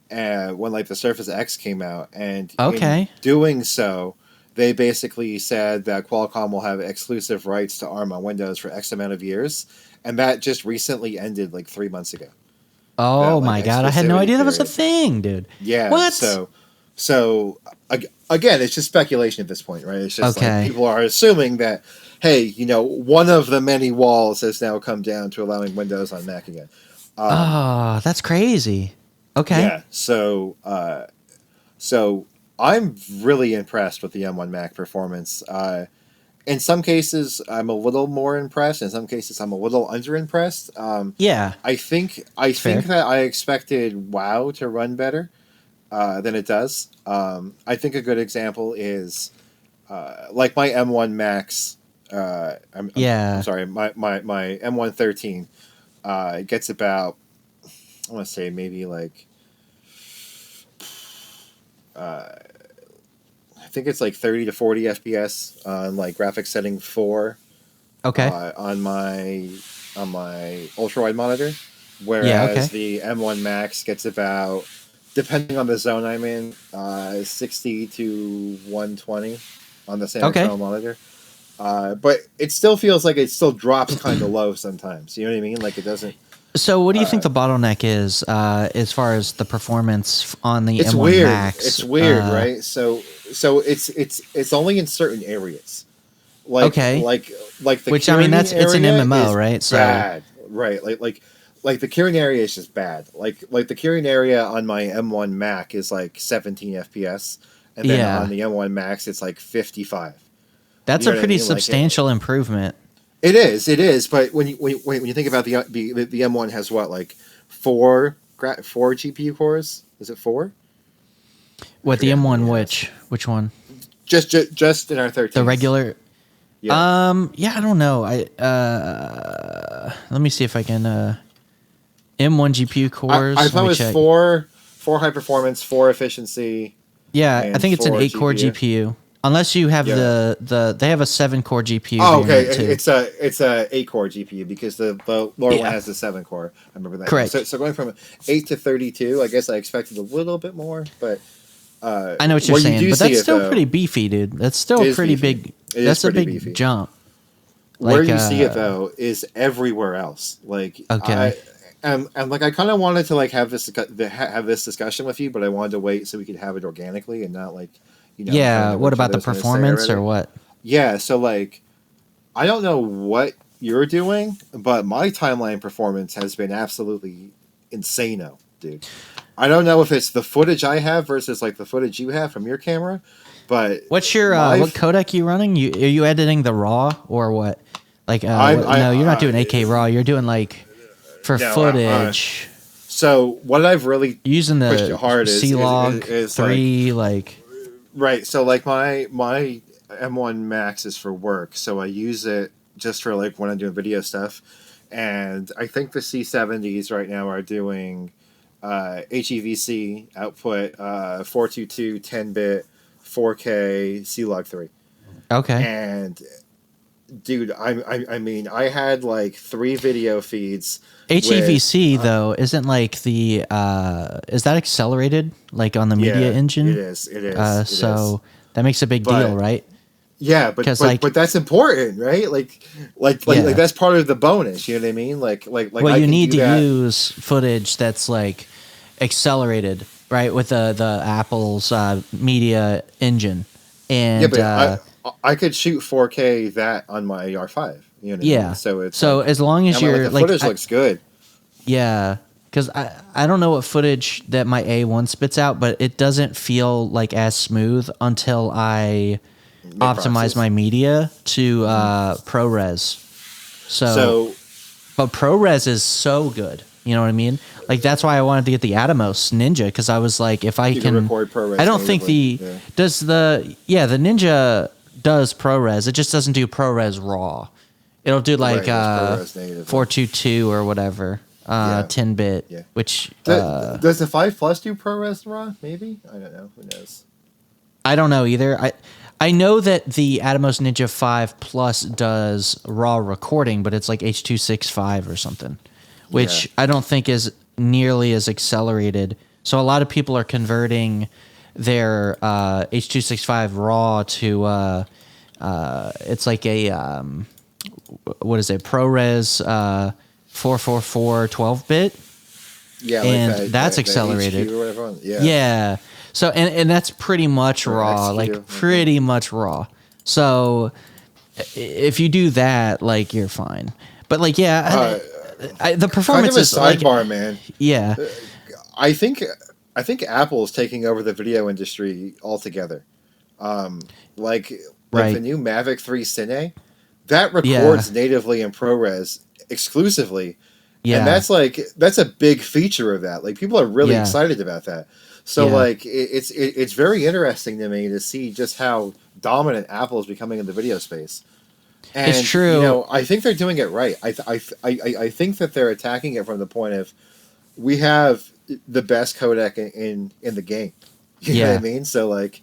when the Surface X came out, and in doing so, they basically said that Qualcomm will have exclusive rights to ARM on Windows for X amount of years, and that just recently ended 3 months ago. Oh my god, I had no idea that was a thing, dude. Yeah. What? So again, it's just speculation at this point, right? It's just people are assuming that, hey, one of the many walls has now come down to allowing Windows on Mac again. That's crazy. Okay. Yeah. So I'm really impressed with the M1 Mac performance. In some cases, I'm a little more impressed. In some cases, I'm a little underimpressed. I think that I expected WoW to run better than it does. I think a good example is my M1 Max. I'm sorry, my M113 gets about, I want to say maybe I think it's 30 to 40 FPS on graphics setting 4. Okay. On my ultra wide monitor, whereas the M1 Max gets about, depending on the zone I'm in, 60 to 120 on the same external monitor. But it still feels like it still drops kind of low sometimes. You know what I mean? It doesn't. So what do you think the bottleneck is as far as the performance on the M1 weird. Max? It's weird, right? So it's only in certain areas. The which, I mean, it's an MMO, right? So bad, right? The curing area is just bad. The curing area on my M1 Mac is 17 FPS, and then on the M1 Max it's 55. That's a pretty substantial improvement. It is. But when you think about the M1 has what, 4 GPU cores? Is it 4? What, the M1? Which one? Just in our 13. The regular. Yeah. I don't know. Let me see if I can. M1 GPU cores. I thought it was 4 high performance, 4 efficiency. Yeah, I think it's an 8-core GPU. Unless you have they have a 7-core GPU. Oh, okay. It's a 8-core GPU because the lower one has the 7-core. I remember that. Correct. So going from 8 to 32, I guess I expected a little bit more, but I know what you're saying, but that's still pretty beefy, dude. That's still pretty big. That's a big beefy jump. Where you see it though is everywhere else. I kind of wanted to have this discussion with you, but I wanted to wait so we could have it organically and not what about the performance or what? Yeah, so I don't know what you're doing, but my timeline performance has been absolutely insano, dude. I don't know if it's the footage I have versus the footage you have from your camera, but what's your what codec you running? Are you editing the raw or what? No, you're not doing 8K raw. You're doing footage. So what I've really using the hard C-Log is 3 Right, so my M1 Max is for work, so I use it just for when I'm doing video stuff, and I think the C70s right now are doing HEVC output 422 10-bit 4K C-Log 3. Okay. And dude, I mean, I had like 3 video feeds with HEVC though isn't like the is that accelerated like on the media yeah, engine? it is. So that makes a big deal, But right? yeah, Because like that's important, right? Like yeah, that's part of the bonus. You know what I mean? Like well I you can need do to that. use footage that's like accelerated, right, with the Apple's media engine, Yeah, and but I could shoot 4K that on my R5. You know what I mean? yeah. So it's So like, as long as and like you're the like footage looks good. yeah, because I don't know what footage that my A1 spits out, but it doesn't feel like as smooth until I Mid optimize process. my media to ProRes. So, So but ProRes is so good. You know what I mean? Like that's why I wanted to get the Atomos Ninja because I was like, if I you can can, record I ProRes don't think natively. the Yeah. does the the Ninja does ProRes. It just doesn't do ProRes RAW. It'll do like Right. It does ProRes natively. 422 or whatever, Yeah. 10-bit, Yeah. which Does the 5 Plus do ProRes raw? Maybe, I don't know. Who knows? I don't know either. I know that the Atomos Ninja 5 Plus does raw recording, but it's like H.265 or something, Yeah. which I don't think is nearly as accelerated. So a lot of people are converting their H.265 raw to it's like a what is it, ProRes 444 12-bit, Yeah, like and that's that accelerated. HQ or whatever. Yeah. Yeah. So and that's pretty much Or raw, XQ. like pretty much raw. So if you do that, like you're fine. But like yeah, the Kind of performance a is like sidebar, man. yeah, I think I think Apple is taking over the video industry altogether. Like the right. new Mavic 3 Cine, that Yeah. records natively in ProRes exclusively, and Yeah. that's a big feature of that. Like people are really Yeah. excited about that. So Yeah. like it's very interesting to me to see just how dominant Apple is becoming in the video space. It's And you true. know, I think they're doing it right. I think that they're attacking it from the point of we have the best codec in the game. You know what I Yeah. mean? So like,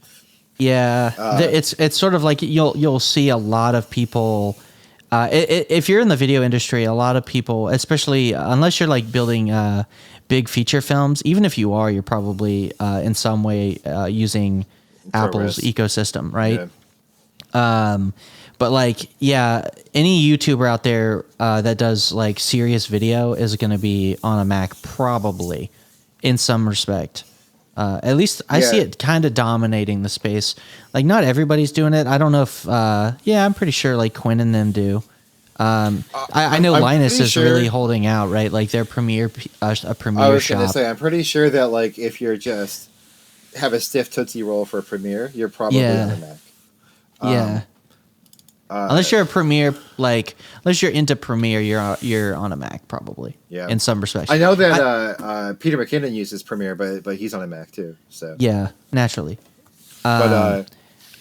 Yeah, it's sort of like you'll see a lot of people. If you're in the video industry, a lot of people, especially unless you're like building big feature films, even if you are, you're probably in some way using Apple's ProRes. ecosystem, right? Yeah. But like, yeah, any YouTuber out there that does like serious video is going to be on a Mac, probably, in some respect. At least I see Yeah. it kind of dominating the space. Like, not everybody's doing it. I don't know if, yeah, I'm pretty sure like Quinn and them do. I know I'm Linus pretty is sure- really holding out, right? Like their a I Premiere was gonna shop. say, I'm pretty sure that like if you're just have a stiff Tootsie Roll for Premiere, you're probably Yeah. on the Mac. Yeah. Unless you're a Premiere, like unless you're into Premiere, you're on a Mac probably. Yeah. In some respects. I know that Peter McKinnon uses Premiere, but he's on a Mac too. So Yeah, naturally. but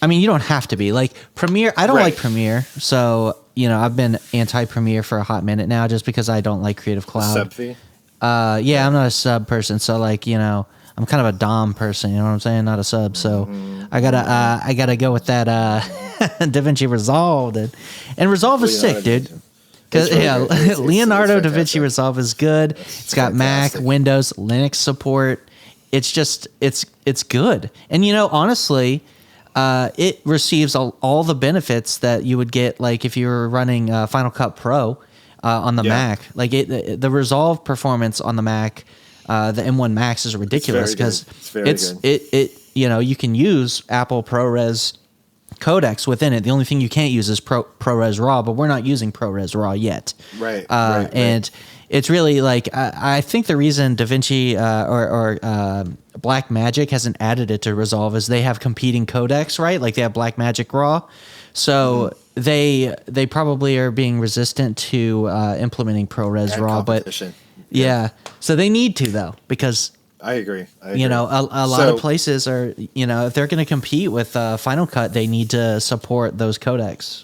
I mean, you don't have to be like Premiere. I don't Right. like Premiere, so you know I've been anti-Premiere for a hot minute now, just because I don't like Creative Cloud. sub fee. Yeah, I'm not a sub person, so like you know I'm kind of a dom person. You know what I'm saying? Not a sub, so I gotta go with that DaVinci Resolve, and Resolve is sick, dude. Because It's really yeah, good. It's Leonardo da fantastic. Vinci Resolve is good. It's got fantastic. Mac, Windows, Linux support. It's just it's good. And you know, honestly, it receives all the benefits that you would get like if you were running Final Cut Pro on the Yeah. Mac. Like the Resolve performance on the Mac, the M1 Max is ridiculous very because good. It's very good. it you know you can use Apple ProRes codecs within it. The only thing you can't use is ProRes RAW, but we're not using ProRes RAW yet. Right, And it's really like I think the reason DaVinci or Blackmagic hasn't added it to Resolve is they have competing codecs, right? Like they have Blackmagic RAW, so they probably are being resistant to implementing ProRes And RAW. But competition. yeah, so they need to though because I agree. you know, a lot of places are, you know, if they're going to compete with Final Cut, they need to support those codecs.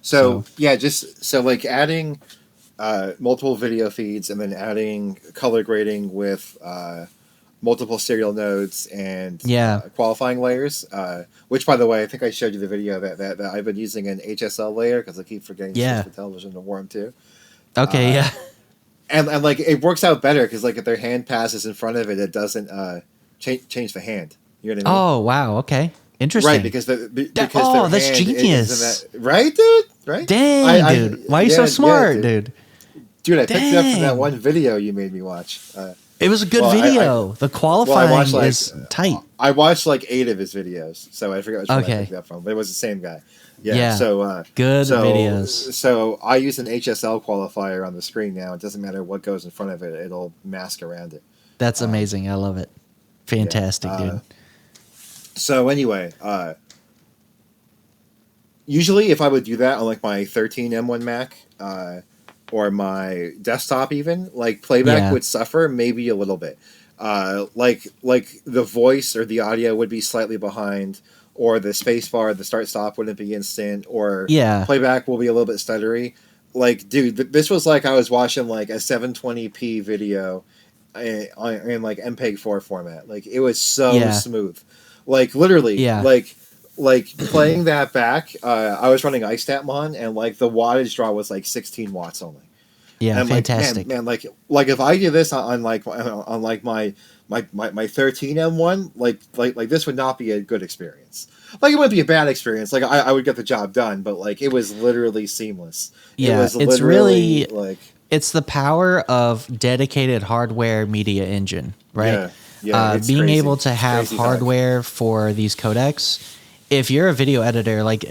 So yeah, just so like adding multiple video feeds and then adding color grading with multiple serial nodes and Yeah. qualifying layers. Which, by the way, I think I showed you the video that I've been using an HSL layer because I keep forgetting to switch the television to Warm 2. Okay, yeah. And like it works out better because like if their hand passes in front of it, it doesn't change the hand. You know what I mean? Oh, wow. Okay. Interesting. Right, because their that's hand genius. is in that, right, dude? Right? Dang, dude. Why are you so smart, dude? Dude, I picked it up from that one video you made me watch. It was a good video. The qualifying is tight. I watched like 8 of his videos, so I forget which one I picked it up from, but it was the same guy. Yeah. So good videos. So I use an HSL qualifier on the screen now. It doesn't matter what goes in front of it; it'll mask around it. That's amazing. I love it. Fantastic, dude. So anyway, usually if I would do that on like my 13 M1 Mac or my desktop, even like playback would suffer maybe a little bit. Like the voice or the audio would be slightly behind, or the space bar, the start stop wouldn't be instant, or playback will be a little bit stuttery. Like, dude, this was like I was watching like a 720p video in like MPEG-4 format. Like it was so smooth. Like literally, like playing that back. I was running iStatMon, and like the wattage draw was like 16 watts only. Yeah, and fantastic. Man, like if I do this on my 13 M1, like this would not be a good experience. Like it wouldn't be a bad experience. Like I would get the job done, but like it was literally seamless. Yeah, it was it's really like it's the power of dedicated hardware media engine, right? Yeah, being crazy. able to have hardware for these codecs. If you're a video editor, like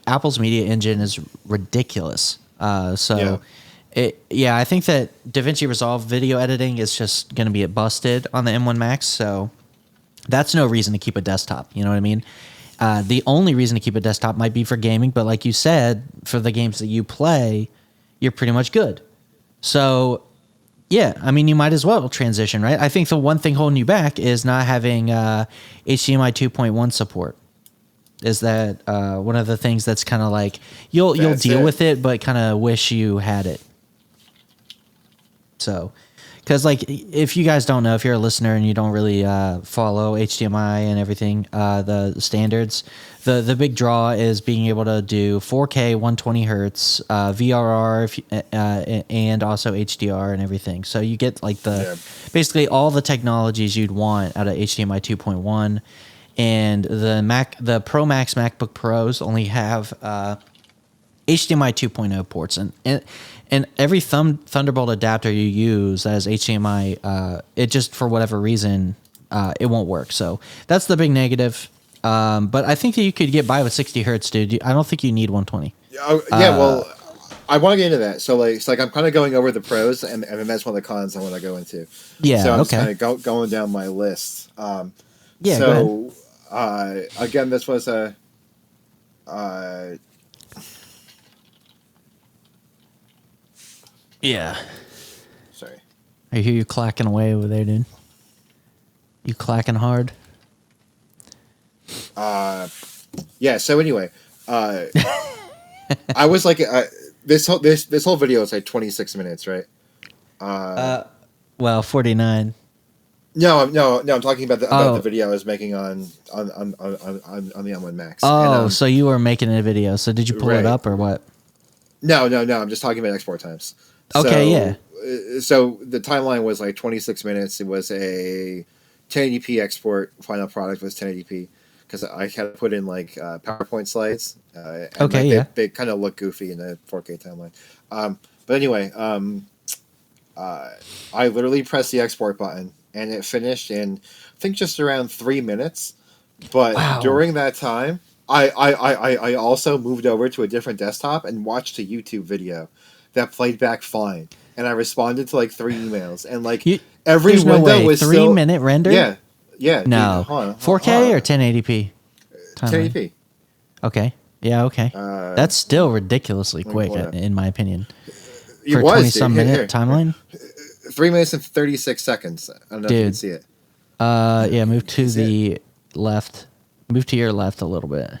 Apple's media engine is ridiculous. I think that DaVinci Resolve video editing is just going to be busted on the M1 Max, so that's no reason to keep a desktop. You know what I mean? The only reason to keep a desktop might be for gaming, but like you said, for the games that you play, you're pretty much good. So, yeah, I mean, you might as well transition, right? I think the one thing holding you back is not having HDMI 2.1 support. Is that one of the things that's kind of like you'll deal with it, but kind of wish you had it. So, because like if you guys don't know, if you're a listener and you don't really follow HDMI and everything, the standards, the big draw is being able to do 4K 120 hertz, VRR, and also HDR and everything. So you get like basically all the technologies you'd want out of HDMI 2.1. And the Pro Max MacBook Pros only have HDMI 2.0 ports, and every Thunderbolt adapter you use that has HDMI, it just for whatever reason it won't work. So that's the big negative. But I think that you could get by with 60 hertz, dude. I don't think you need 120. Well, I want to get into that. So like I'm kind of going over the pros, and then that's one of the cons I want to go into. Yeah. So I'm just kind of going down my list. Go ahead. Again, this was a. Yeah. Sorry. I hear you clacking away over there, dude. You clacking hard? Yeah. So anyway, I was like, this whole video is like 26 minutes, right? Well, 49. No, I'm talking about the video I was making on the M1 Max. Oh, and, so you were making a video. So did you pull it up or what? No. I'm just talking about export times. Okay, yeah. So the timeline was like 26 minutes. It was a 1080p export. Final product was 1080p because I had to put in like PowerPoint slides. They kind of look goofy in the 4K timeline. But anyway, I literally pressed the export button and it finished in I think just around 3 minutes. But during that time, I also moved over to a different desktop and watched a YouTube video that played back fine, and I responded to like 3 emails, and like every window was 3 minute render. Yeah. No, dude, 4K or 1080p. 1080p. Okay. Yeah. Okay. That's still ridiculously quick, in my opinion. For 20-some minute timeline. 3 minutes and 36 seconds. I don't know if you can see it. Yeah. Move to the left. Move to your left a little bit.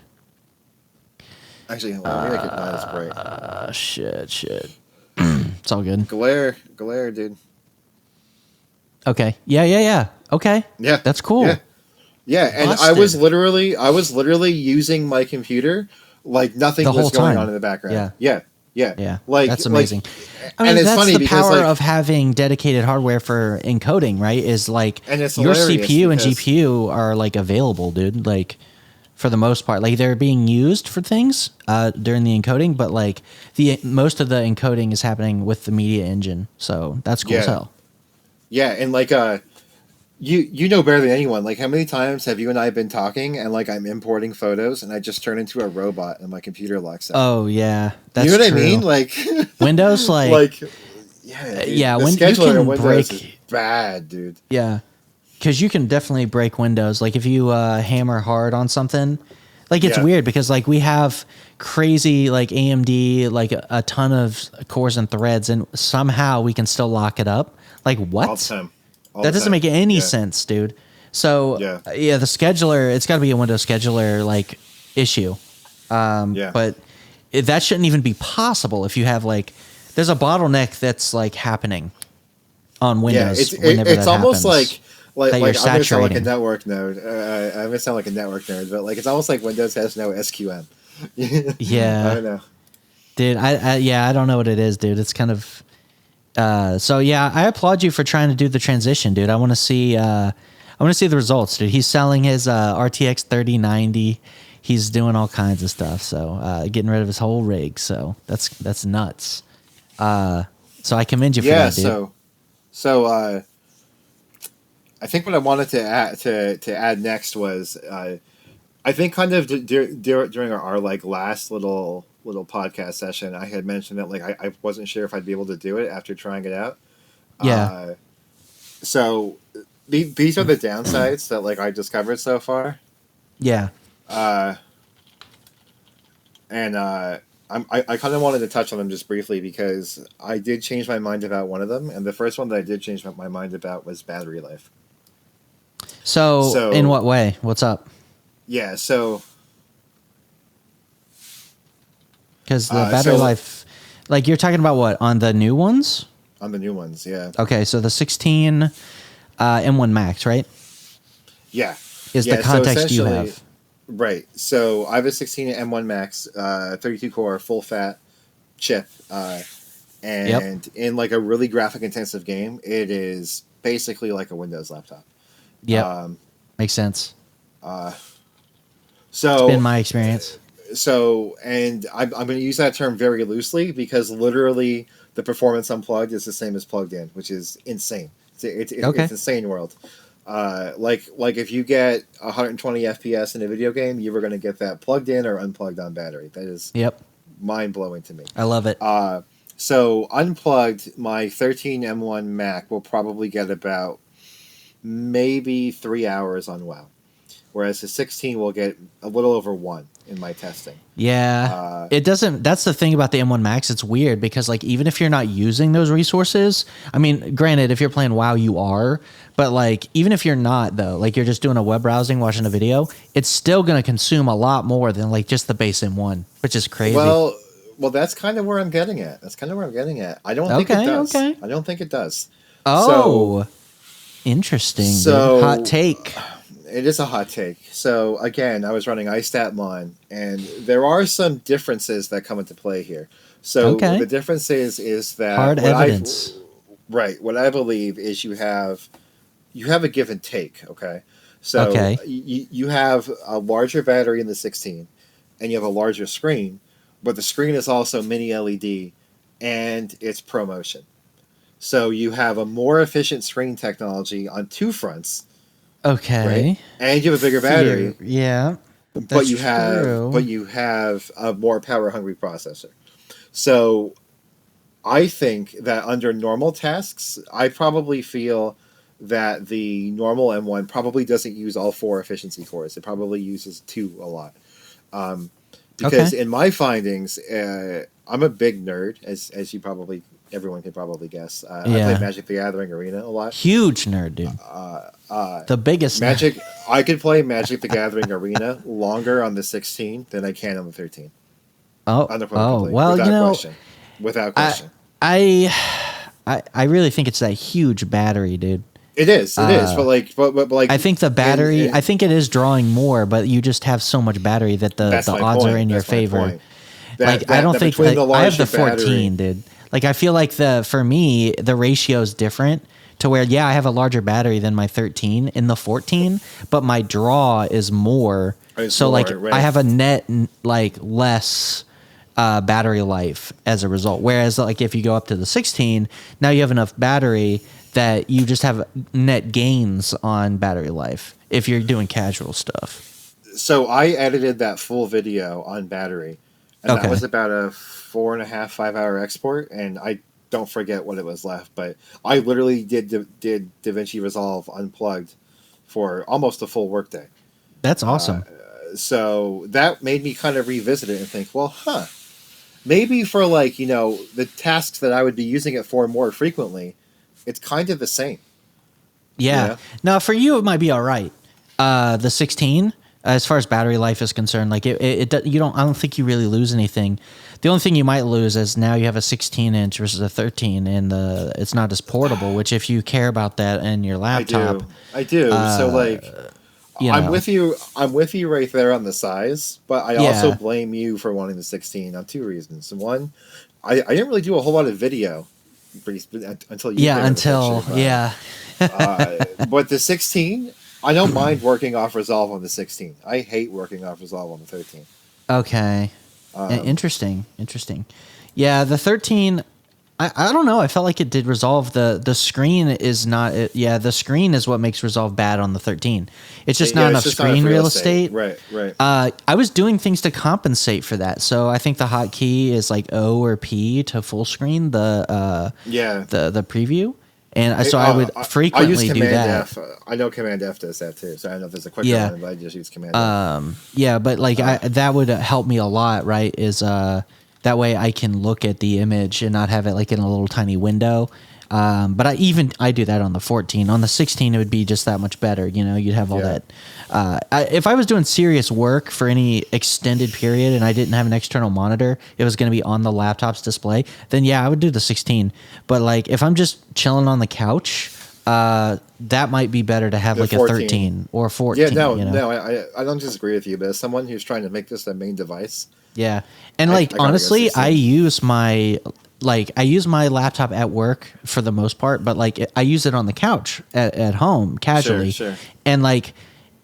Actually, maybe I could not as bright. Shit. It's all good. Glare, dude. Okay. Yeah. Okay. Yeah, That's cool. Yeah, yeah. And I was literally using my computer like nothing The was whole going time. on in the background. Yeah. Yeah, yeah. Yeah. Like That's amazing. I and mean, it's that's funny the because power like, of having dedicated hardware for encoding, right? Is like and it's your hilarious CPU and because GPU are like available, dude. Like for the most part, like they're being used for things during the encoding, but like the most of the encoding is happening with the media engine. So that's cool as yeah, hell. yeah, and like you know better than anyone. Like, how many times have you and I been talking, and like I'm importing photos, and I just turn into a robot, and my computer locks out. Oh yeah, You that's know what I true. mean? Like, Windows, like like, yeah, dude. yeah, The when you scheduler in can Windows is break, bad, dude. yeah, because you can definitely break Windows. Like if you hammer hard on something, like it's Yeah, weird because like we have crazy like AMD, like a ton of cores and threads, and somehow we can still lock it up. Like all the what? time, all That the doesn't time. make any Yeah, sense, dude. So yeah, yeah, the scheduler, it's got to be a Windows scheduler like issue. yeah, But that shouldn't even be possible if you have like there's a bottleneck that's like happening on yeah. Windows whenever It's that almost happens like that you're I'm gonna sound like a saturating. network node. I'm gonna sound like a network nerd, but like it's almost like Windows has no SQM. I Yeah, don't know. dude. I don't know what it is, dude. It's kind of so yeah. I applaud you for trying to do the transition, dude. I want to see. I want to see the results, dude. He's selling his RTX 3090. He's doing all kinds of stuff. So getting rid of his whole rig. So that's nuts. So I commend you for Yeah, that, dude. so I think what I wanted to add next was I think kind of during our like last little podcast session, I had mentioned that like I wasn't sure if I'd be able to do it after trying it out. Yeah, Uh, so these are the downsides that like I discovered so far, yeah. uh, and I kind of wanted to touch on them just briefly because I did change my mind about one of them, and the first one that I did change my mind about was battery life. So in So what way? What's up? yeah, so Because the battery so life, like you're talking about what on the new ones? on the new ones, yeah, Okay, so the 16 M1 Max, right? yeah, Is the yeah. So context you essentially, have? right. So I have a 16 M1 Max, 32 core, full fat chip, Yep. and in like a really graphic intensive game, it is basically like a Windows laptop. Yep. Um, Makes sense. uh, It's been so my experience. and I'm going to use that term very loosely because literally the performance unplugged is the same as plugged in, which is insane. Okay. It's insane world. Like if you get 120 FPS in a video game, you were going to get that plugged in or unplugged on battery. That is Yep. mind blowing to me. I love it. So unplugged, my 13 M1 Mac will probably get about maybe 3 hours on WoW, whereas the 16 will get a little over one in my testing. Yeah. Uh, It doesn't that's the thing about the M1 Max. It's weird because like even if you're not using those resources, I mean, granted if you're playing WoW you are, but like even if you're not though, like you're just doing a web browsing, watching a video, it's still going to consume a lot more than like just the base M1, which is crazy. well, well, that's kind of where I'm getting at. That's kind of where I'm getting at. I don't think it Okay, does. okay. I don't think it does. So, Oh, interesting, dude. Hot so take. it is a hot take. So again, I was running iStatMon, and there are some differences that come into play here. So Okay. the difference is that Hard evidence. what I believe is you have a give and take. Okay, so Okay. you have a larger battery in the 16, and you have a larger screen, but the screen is also mini LED, and it's ProMotion. So you have a more efficient screen technology on two fronts, right? Okay. And you have a bigger battery, Yeah, but that's true. you have a more power hungry processor. So I think that under normal tasks, I probably feel that the normal M1 probably doesn't use all four efficiency cores. It probably uses two a lot. Um, Okay. because in my findings, I'm a big nerd, as you probably everyone can probably guess. I play Yeah. Magic the Gathering Arena a lot. Huge nerd, dude. The biggest nerd. Magic, I could play Magic the Gathering Arena longer on the 16 than I can on the 13. Oh, Unequivocally, well, without question, without I, question. I, I really think it's that huge battery, dude. It is, but like, I think the battery. I think it is drawing more, but you just have so much battery that the odds are in your favor. I don't think I have the 14, dude. Like, I feel like for me, the ratio is different to where, I have a larger battery than my 13 in the 14, but my draw is more. So right. I have a net, like, less battery life as a result. Whereas, like, if you go up to the 16, now you have enough battery that you just have net gains on battery life if you're doing casual stuff. So I edited that full video on battery, and that was about a 4.5, 5 hour export, and I don't forget what it was left, but I literally did DaVinci Resolve unplugged for almost a full workday. That's awesome. So that made me kind of revisit it and think, well, maybe for, like, the tasks that I would be using it for more frequently, it's kind of the same. Yeah. Now, for you, it might be all right. The 16, as far as battery life is concerned, like I don't think you really lose anything. The only thing you might lose is now you have a 16-inch versus a 13, and it's not as portable. Which, if you care about that in your laptop, I do. So, like, I'm with you. I'm with you right there on the size, but I also blame you for wanting the 16 on two reasons. One, I didn't really do a whole lot of video until you but the 16, I don't mind working off Resolve on the 16. I hate working off Resolve on the 13. Okay. Interesting. Yeah, the 13, I don't know. I felt like it did Resolve. The screen is not. The screen is what makes Resolve bad on the 13. It's just not enough screen real estate. Right. I was doing things to compensate for that. So I think the hotkey is like O or P to full screen the preview. And I would frequently do that. I know Command F does that too. So I don't know if there's a quicker one, but I just use Command F. But like that would help me a lot, right? Is that way I can look at the image and not have it like in a little tiny window. But I do that on the 14. On the 16, it would be just that much better. You'd have all that. If I was doing serious work for any extended period and I didn't have an external monitor, it was going to be on the laptop's display, then I would do the 16. But like if I'm just chilling on the couch, that might be better to have like 14. A 13 or 14. Yeah, no, I don't disagree with you, but as someone who's trying to make this their main device. Yeah. And honestly, I use my laptop at work for the most part, but like I use it on the couch at home casually. Sure. And like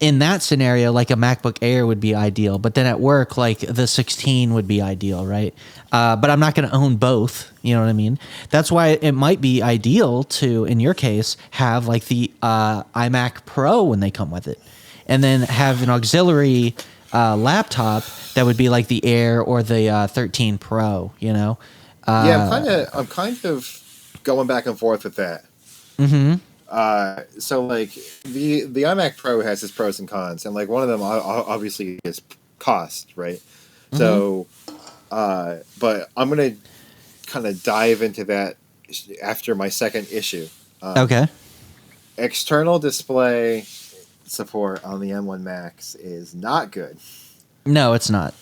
in that scenario, like a MacBook Air would be ideal, but then at work, like the 16 would be ideal, right? But I'm not going to own both. You know what I mean? That's why it might be ideal to, in your case, have like the iMac Pro when they come with it, and then have an auxiliary laptop that would be like the Air or the 13 Pro. I'm kind of going back and forth with that. Mm-hmm. So like the iMac Pro has its pros and cons, and like one of them obviously is cost, right? Mm-hmm. So, but I'm gonna kind of dive into that after my second issue. Okay. External display support on the M1 Max is not good. No, it's not.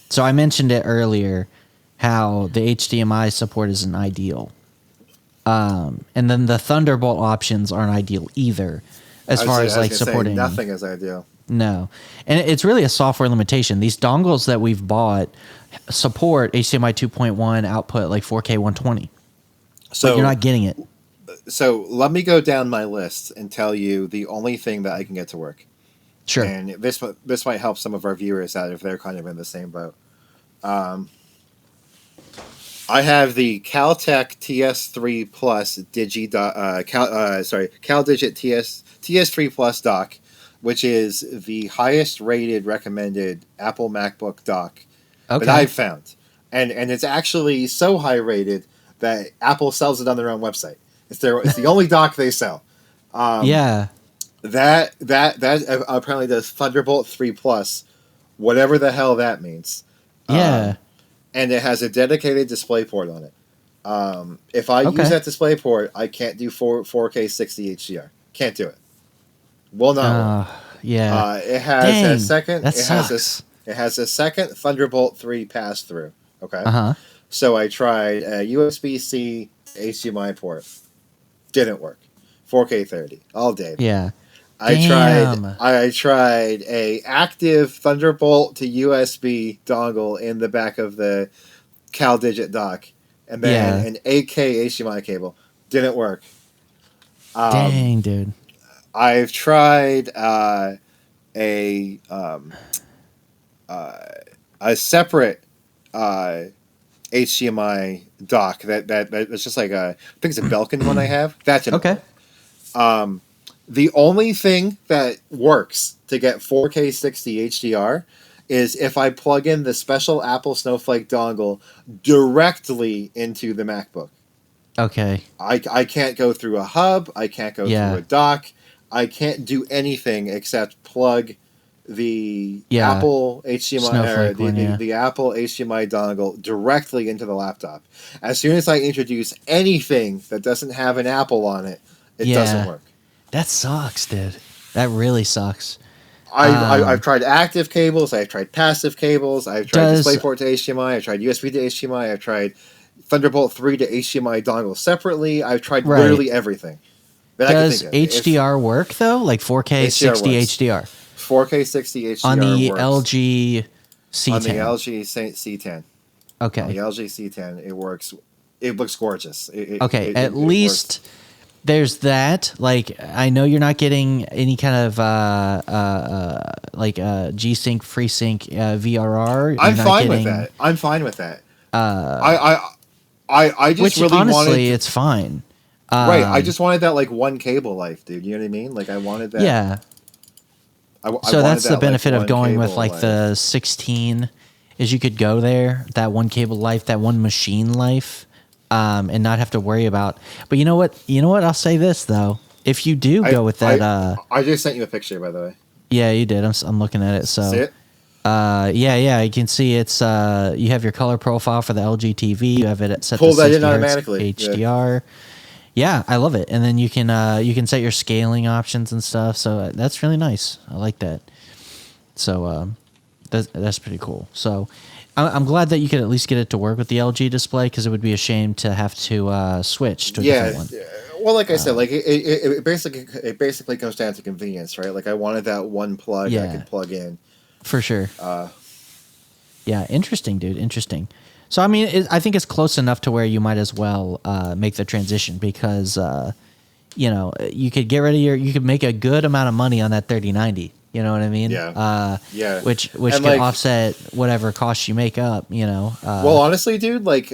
So I mentioned it earlier how the HDMI support isn't ideal. And then the Thunderbolt options aren't ideal either, as far as like supporting. Nothing is ideal. No, and it's really a software limitation. These dongles that we've bought support HDMI 2.1 output like 4K 120. So you're not getting it. So let me go down my list and tell you the only thing that I can get to work. Sure. And this might help some of our viewers out if they're kind of in the same boat. I have the Caltech TS3 Plus CalDigit TS3 Plus dock, which is the highest rated recommended Apple MacBook dock that I've found, and it's actually so high rated that Apple sells it on their own website. It's the only dock they sell. That apparently does Thunderbolt 3 Plus, whatever the hell that means. Yeah. And it has a dedicated display port on it. If I use that display port, I can't do 4K 60 HDR. Can't do it. Will not work. Yeah. It has a second. That sucks. It has a second Thunderbolt 3 pass through. Okay. So I tried a USB-C HDMI port. Didn't work. 4K 30 all day. Yeah. I tried a active Thunderbolt to USB dongle in the back of the CalDigit dock, and then an 8K HDMI cable. Didn't work. Dang, dude. I've tried a separate HDMI dock that's just like I think it's a Belkin one I have. That's okay. The only thing that works to get 4K 60 HDR is if I plug in the special Apple Snowflake dongle directly into the MacBook. Okay. I can't go through a hub. I can't go through a dock. I can't do anything except plug the Apple HDMI or the Apple HDMI dongle directly into the laptop. As soon as I introduce anything that doesn't have an Apple on it, it doesn't work. That sucks, dude. That really sucks. I've tried active cables. I've tried passive cables. I've tried DisplayPort to HDMI. I've tried USB to HDMI. I've tried Thunderbolt 3 to HDMI dongle separately. I've tried literally everything. Does HDR work, though? Like 4K 60 HDR? 4K 60 HDR on the works. LG C10. On the LG C10. Okay. On the LG C10, it works. It looks gorgeous. At least there's that. Like, I know you're not getting any kind of G-Sync, FreeSync, VRR. I'm fine with that. I just which, really honestly, wanted. It's fine. Right. I just wanted that like one cable life, dude. You know what I mean? Like I wanted that. Yeah. So that's the benefit of going with like the 16 is you could go there, that one cable life, that one machine life, and not have to worry about. But you know what? I'll say this though. If you do go with that, I just sent you a picture, by the way. Yeah, you did. I'm looking at it. So, see it? Yeah, you can see it's. You have your color profile for the LG TV. You have it set Pull to that 60 in automatically. HDR. Yeah, I love it. And then you can set your scaling options and stuff. So that's really nice. I like that. So that's pretty cool. So I'm glad that you could at least get it to work with the LG display because it would be a shame to have to switch to a different one. Well, like I said, like it basically comes down to convenience, right? Like I wanted that one plug I could plug in. For sure. Yeah, interesting, dude. Interesting. So, I mean, I think it's close enough to where you might as well make the transition because, you could get rid of you could make a good amount of money on that 3090. You know what I mean? Yeah. Which can offset whatever costs you make up, well, honestly, dude, like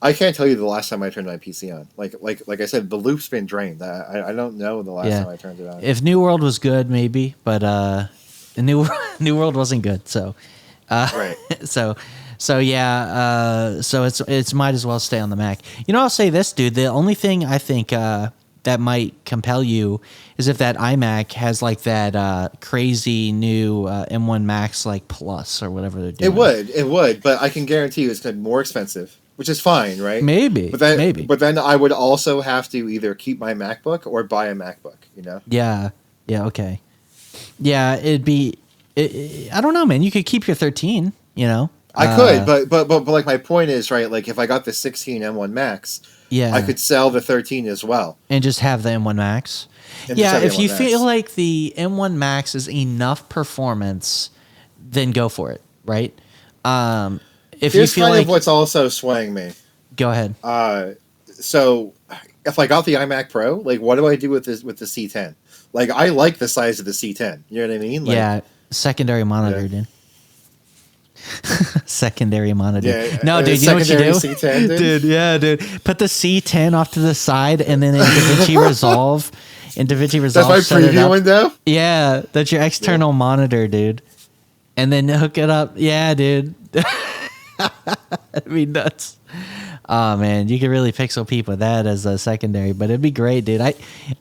I can't tell you the last time I turned my PC on. Like I said, the loop's been drained. I don't know the last time I turned it on. If New World was good, maybe, but New World wasn't good. So, right. So it's might as well stay on the Mac. I'll say this, dude. The only thing I think that might compel you is if that iMac has like that crazy new M1 Max like Plus or whatever they're doing. It would, but I can guarantee you it's going to be more expensive, which is fine, right? Maybe. But then I would also have to either keep my MacBook or buy a MacBook. Yeah. Yeah. Okay. Yeah. It'd be. I don't know, man. You could keep your 13. I could, but like my point is, right, like if I got the 16 M1 Max, I could sell the 13 as well. And just have the M1 Max. If you feel like the M1 Max is enough performance, then go for it, right? If Here's you feel kind like of what's also swaying me. Go ahead. So if I got the iMac Pro, like what do I do with the C10? Like I like the size of the C10. You know what I mean? Like, secondary monitor, dude. Secondary monitor. Yeah, no, dude, you know what you do? C10, dude. Put the C10 off to the side and then in DaVinci Resolve. That's my preview window? Yeah, that's your external monitor, dude. And then hook it up. Yeah, dude. That'd be nuts. Oh, man, you could really pixel peep with that as a secondary, but it'd be great, dude.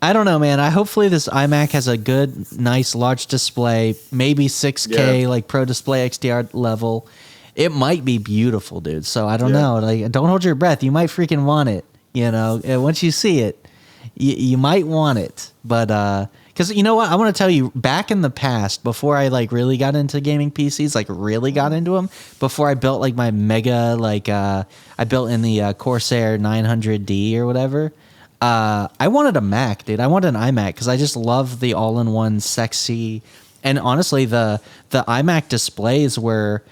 I don't know, man. Hopefully this iMac has a good, nice, large display, maybe 6K, like Pro Display XDR level. It might be beautiful, dude. So I don't know. Like, don't hold your breath. You might freaking want it, once you see it. You might want it, but because you know what, I want to tell you, back in the past, before I like really got into gaming PCs, like really got into them, before I built like my mega, like I built in the Corsair 900D or whatever. I wanted a Mac, dude. I wanted an iMac because I just love the all-in-one, sexy, and honestly, the iMac displays were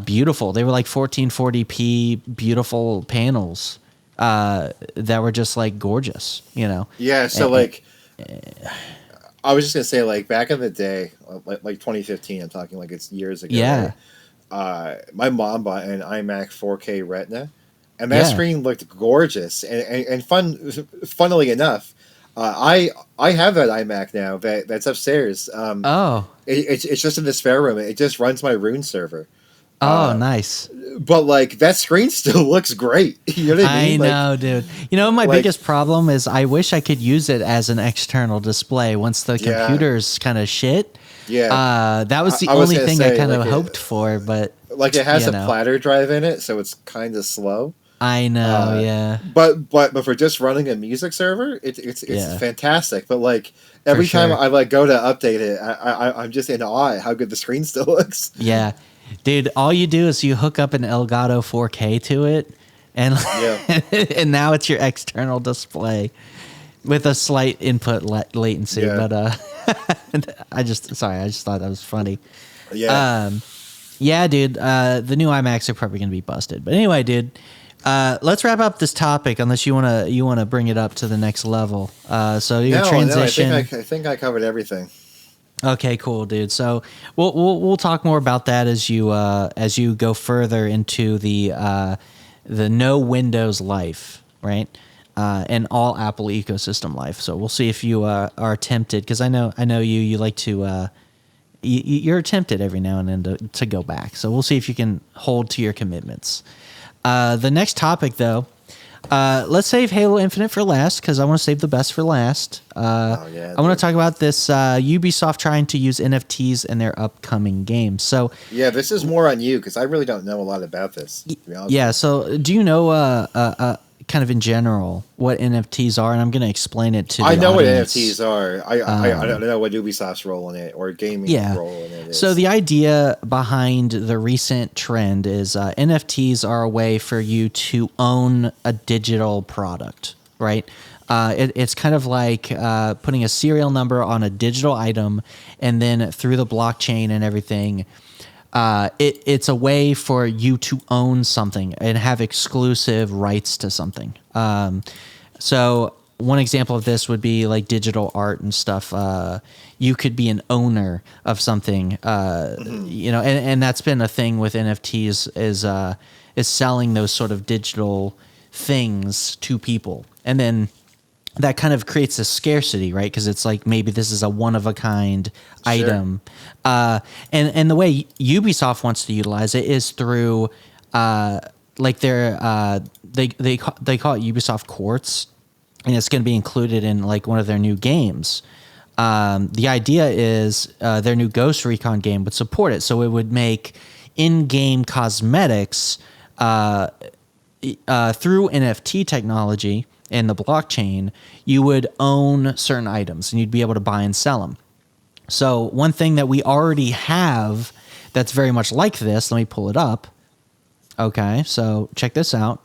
beautiful. They were like 1440p, beautiful panels that were just like gorgeous, you know. Yeah. So like, I was just gonna say, like, back in the day, like 2015. I'm talking like it's years ago. Yeah. Right? My mom bought an iMac 4K Retina, and that screen looked gorgeous. And funnily enough, I have that iMac now that's upstairs. It's just in the spare room. It just runs my Rune server. Nice. But like that screen still looks great. You know what I mean? I know, dude. You know, my biggest problem is I wish I could use it as an external display once the computer's kind of shit. Yeah. That was the only thing I kind of hoped for, but like it has a platter drive in it, so it's kind of slow. I know, yeah. But for just running a music server, it's fantastic. But like every time I like go to update it, I'm just in awe at how good the screen still looks. Yeah. Dude, all you do is you hook up an Elgato 4K to it, and and now it's your external display with a slight input latency. Yeah. But I just thought that was funny. Yeah. Yeah, dude. The new iMacs are probably gonna be busted. But anyway, dude, let's wrap up this topic. Unless you wanna bring it up to the next level. So your transition. I think I covered everything. Okay, cool, dude. So we'll talk more about that as you go further into the no Windows life, right? And all Apple ecosystem life. So we'll see if you are tempted, because I know you like to you're tempted every now and then to go back. So we'll see if you can hold to your commitments. The next topic, though. Let's save Halo Infinite for last, because I want to save the best for last. I want to talk about this Ubisoft trying to use NFTs in their upcoming games. So yeah, this is more on you, because I really don't know a lot about this. To be honest. Yeah, so do you know kind of in general what NFTs are? And I'm going to explain it to the audience. I know what NFTs are. I don't know what Ubisoft's role in it or gaming role in it is. So the idea behind the recent trend is NFTs are a way for you to own a digital product, right? It's kind of like putting a serial number on a digital item, and then through the blockchain and everything, it's a way for you to own something and have exclusive rights to something. So one example of this would be like digital art and stuff. You could be an owner of something, you know, and that's been a thing with NFTs is selling those sort of digital things to people. And then that kind of creates a scarcity, right? Because it's like maybe this is a one-of-a-kind item. And the way Ubisoft wants to utilize it is through like their they call it Ubisoft Quartz, and it's going to be included in like one of their new games. The idea is their new Ghost Recon game would support it, so it would make in-game cosmetics through NFT technology and the blockchain. You would own certain items and you'd be able to buy and sell them. So one thing that we already have that's very much like this, let me pull it up. Okay, so check this out.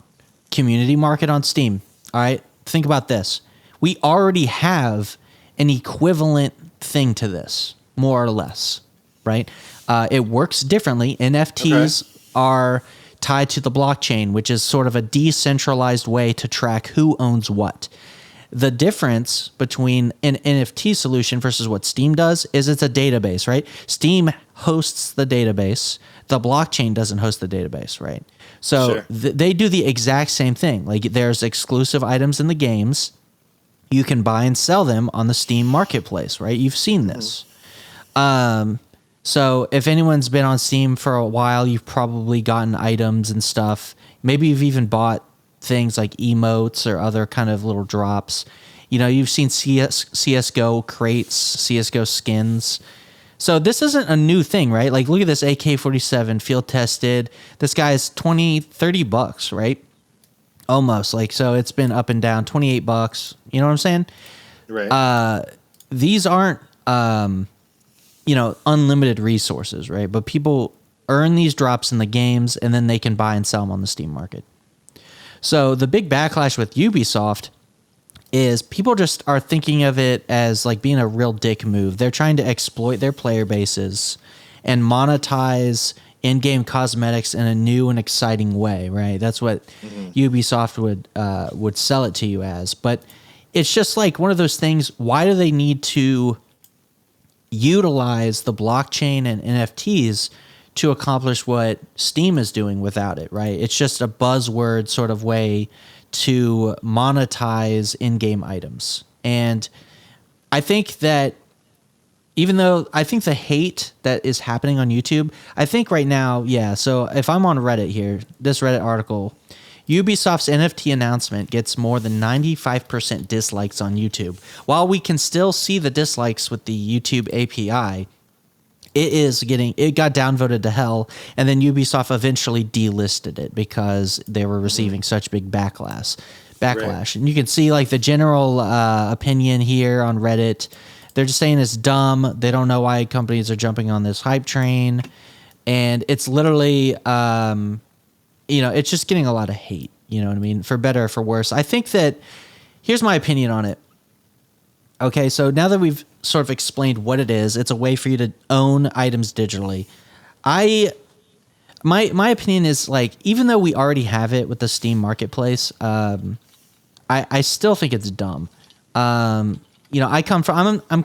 Community market on Steam. All right, think about this. We already have an equivalent thing to this, more or less, right? It works differently. NFTs are tied to the blockchain, which is sort of a decentralized way to track who owns what. The difference between an NFT solution versus what Steam does is it's a database, right? Steam hosts the database. The blockchain doesn't host the database, right? So they do the exact same thing. Like there's exclusive items in the games. You can buy and sell them on the Steam marketplace, right? You've seen this. So if anyone's been on Steam for a while, you've probably gotten items and stuff. Maybe you've even bought things like emotes or other kind of little drops. You know, you've seen CSGO crates, CSGO skins. So this isn't a new thing, right? Like look at this AK-47 field tested. This guy is $20-$30, right? Almost. Like, so it's been up and down, $28. You know what I'm saying? Right. These aren't you know, unlimited resources, right? But people earn these drops in the games, and then they can buy and sell them on the Steam market. So the big backlash with Ubisoft is people just are thinking of it as like being a real dick move. They're trying to exploit their player bases and monetize in-game cosmetics in a new and exciting way, right? That's what Ubisoft would sell it to you as. But it's just like one of those things. Why do they need to utilize the blockchain and NFTs to accomplish what Steam is doing without it, right? It's just a buzzword sort of way to monetize in-game items. And I think that even though I think the hate that is happening on YouTube, I think right now, yeah, so if I'm on Reddit here, this Reddit article, Ubisoft's NFT announcement gets more than 95% dislikes on YouTube. While we can still see the dislikes with the YouTube API, it got downvoted to hell, and then Ubisoft eventually delisted it because they were receiving such big backlash. Right. And you can see like the general opinion here on Reddit. They're just saying it's dumb. They don't know why companies are jumping on this hype train, and it's literally, it's just getting a lot of hate. You know what I mean? For better or for worse. I think that here's my opinion on it. Okay, so now that we've sort of explained what it is, it's a way for you to own items digitally. My opinion is like, even though we already have it with the Steam Marketplace, I still think it's dumb. I'm kind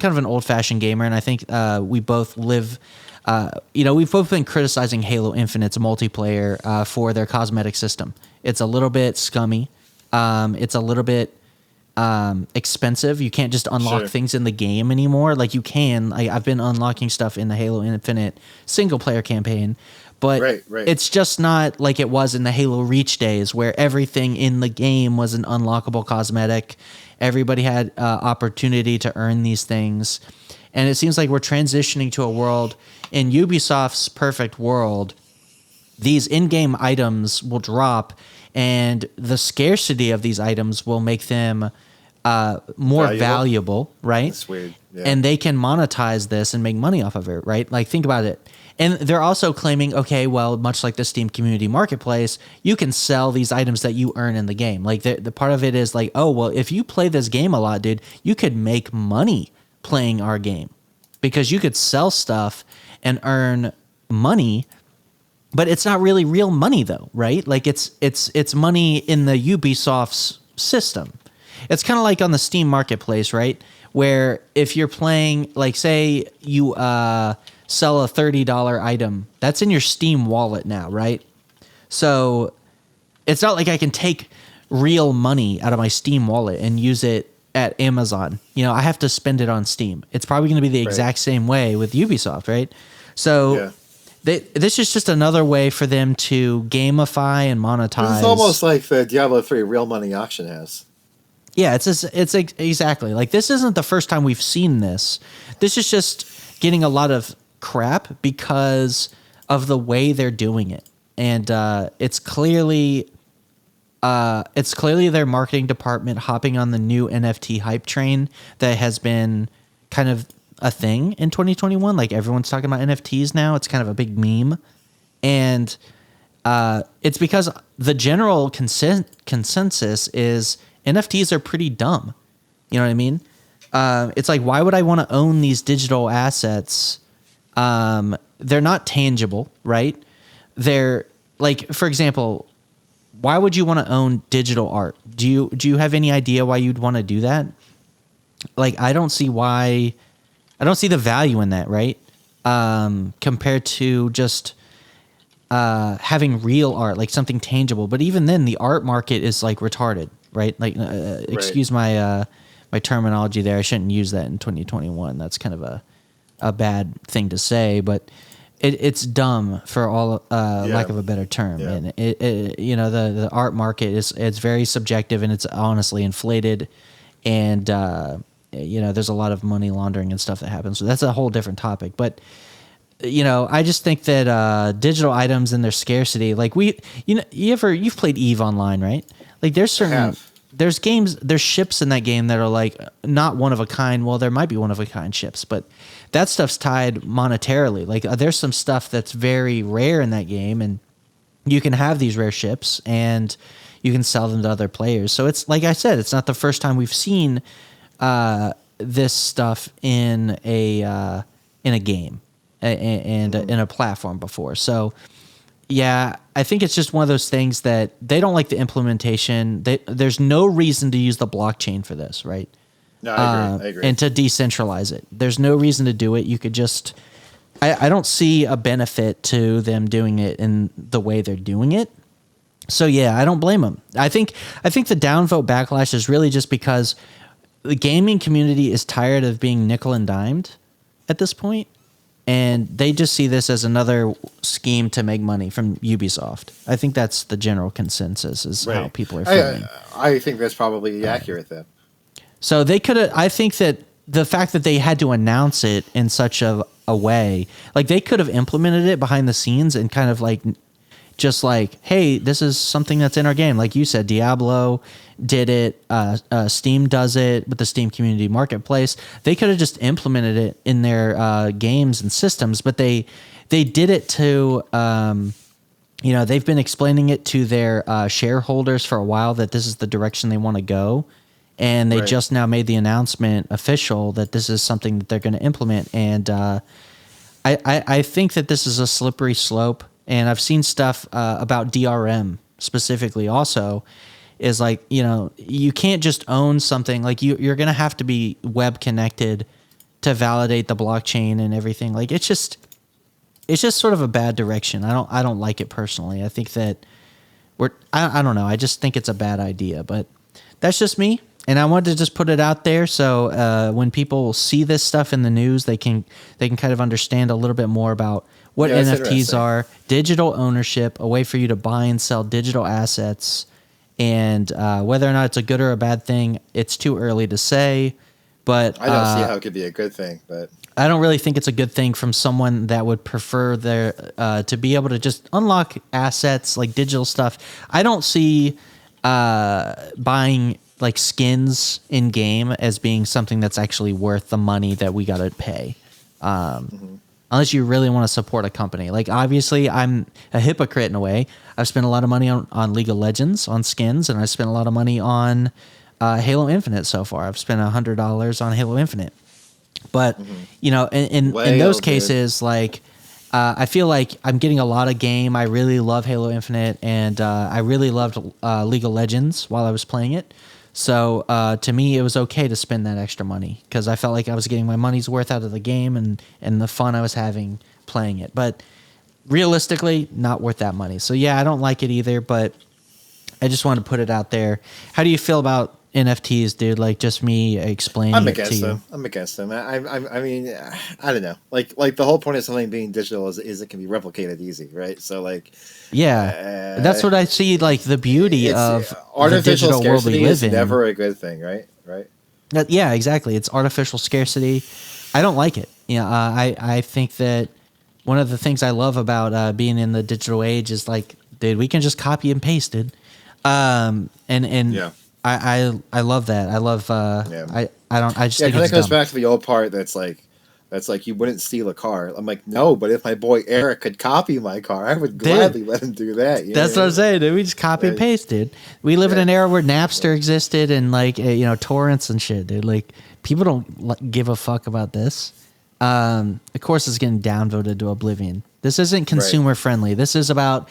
of an old fashioned gamer, and I think we both live. We've both been criticizing Halo Infinite's multiplayer for their cosmetic system. It's a little bit scummy. It's a little bit expensive. You can't just unlock things in the game anymore. Like you can. I've been unlocking stuff in the Halo Infinite single player campaign, but it's just not like it was in the Halo Reach days where everything in the game was an unlockable cosmetic. Everybody had opportunity to earn these things. And it seems like we're transitioning to a world in Ubisoft's perfect world. These in-game items will drop, and the scarcity of these items will make them more valuable, right? That's weird. Yeah. And they can monetize this and make money off of it, right? Like, think about it. And they're also claiming, okay, well, much like the Steam Community Marketplace, you can sell these items that you earn in the game. Like, the part of it is like, oh, well, if you play this game a lot, dude, you could make money playing our game because you could sell stuff and earn money, but it's not really real money though, right? Like it's money in the Ubisoft's system. It's kind of like on the Steam Marketplace, right? Where if you're playing, like say you sell a $30 item, that's in your Steam wallet now, right? So it's not like I can take real money out of my Steam wallet and use it at Amazon. I have to spend it on Steam. It's probably going to be the exact same way with Ubisoft, right? So this is just another way for them to gamify and monetize. It's almost like the Diablo 3 real money auction house. Yeah, it's exactly. Like, this isn't the first time we've seen this. This is just getting a lot of crap because of the way they're doing it. And it's clearly their marketing department hopping on the new NFT hype train that has been kind of a thing in 2021. Like, everyone's talking about NFTs now. It's kind of a big meme. And it's because the general consensus is NFTs are pretty dumb. You know what I mean? It's like, why would I want to own these digital assets? They're not tangible, right? They're like, for example, why would you want to own digital art? Do you have any idea why you'd want to do that? Like, I don't see the value in that, right? Compared to just having real art, like something tangible. But even then, the art market is like retarded, right? Like, excuse my terminology there. I shouldn't use that in 2021. That's kind of a bad thing to say, but it's dumb for all lack of a better term. Yeah. And the art market it's very subjective, and it's honestly inflated, and there's a lot of money laundering and stuff that happens. So that's a whole different topic. But I just think that digital items and their scarcity, like you've played EVE Online, right? Like there's ships in that game that are like not one of a kind. Well, there might be one of a kind ships, but that stuff's tied monetarily. Like there's some stuff that's very rare in that game, and you can have these rare ships, and you can sell them to other players. So it's like I said, it's not the first time we've seen this stuff in a game and in a platform before. So yeah, I think it's just one of those things that they don't like the implementation. There's no reason to use the blockchain for this, right? No, I agree. And to decentralize it. There's no reason to do it. You could just... I don't see a benefit to them doing it in the way they're doing it. So yeah, I don't blame them. I think the downvote backlash is really just because the gaming community is tired of being nickel and dimed at this point, and they just see this as another scheme to make money from Ubisoft. I think that's the general consensus is how people are feeling. I think that's probably accurate then. So they could have... I think that the fact that they had to announce it in such a way, like they could have implemented it behind the scenes and kind of like just like, hey, this is something that's in our game. Like you said, Diablo did it. Steam does it with the Steam Community Marketplace. They could have just implemented it in their games and systems, but they did it to, they've been explaining it to their shareholders for a while that this is the direction they want to go. And they just now made the announcement official that this is something that they're going to implement. And I think that this is a slippery slope. And I've seen stuff about DRM specifically also is like, you can't just own something. Like you're going to have to be web connected to validate the blockchain and everything. Like it's just sort of a bad direction. I don't like it personally. I think that I don't know. I just think it's a bad idea, but that's just me. And I wanted to just put it out there so when people see this stuff in the news, they can kind of understand a little bit more about what NFTs are, digital ownership, a way for you to buy and sell digital assets, and whether or not it's a good or a bad thing, it's too early to say. But I don't see how it could be a good thing. But I don't really think it's a good thing from someone that would prefer their to be able to just unlock assets like digital stuff. I don't see buying like skins in game as being something that's actually worth the money that we got to pay. Unless you really want to support a company. Like obviously I'm a hypocrite in a way. I've spent a lot of money on League of Legends on skins, and I spent a lot of money on Halo Infinite so far. I've spent $100 on Halo Infinite. But in those cases, like I feel like I'm getting a lot of game. I really love Halo Infinite, and I really loved League of Legends while I was playing it. So to me, it was okay to spend that extra money because I felt like I was getting my money's worth out of the game and the fun I was having playing it. But realistically, not worth that money. So yeah, I don't like it either, but I just wanted to put it out there. How do you feel about NFTs, dude? Like just me explaining I'm it to against you. them. I'm against them. I mean, I don't know. Like the whole point of something being digital is it can be replicated easy, right? So like, yeah, that's what I see. Like the beauty of artificial the digital world we scarcity live is in. never a good thing, right? Right. Yeah, exactly. It's artificial scarcity. I don't like it. I think that one of the things I love about being in the digital age is like, dude, we can just copy and paste it. And yeah. I love that. I love. I just think it goes dumb. back to the old part that's like you wouldn't steal a car. I'm like, no, but if my boy Eric could copy my car, I would gladly let him do that. That's what I'm saying, dude. We just copy and paste, dude. We live in an era where Napster existed and like torrents and shit, dude. Like people don't give a fuck about this. Of course, it's getting downvoted to oblivion. This isn't consumer friendly. This isn't about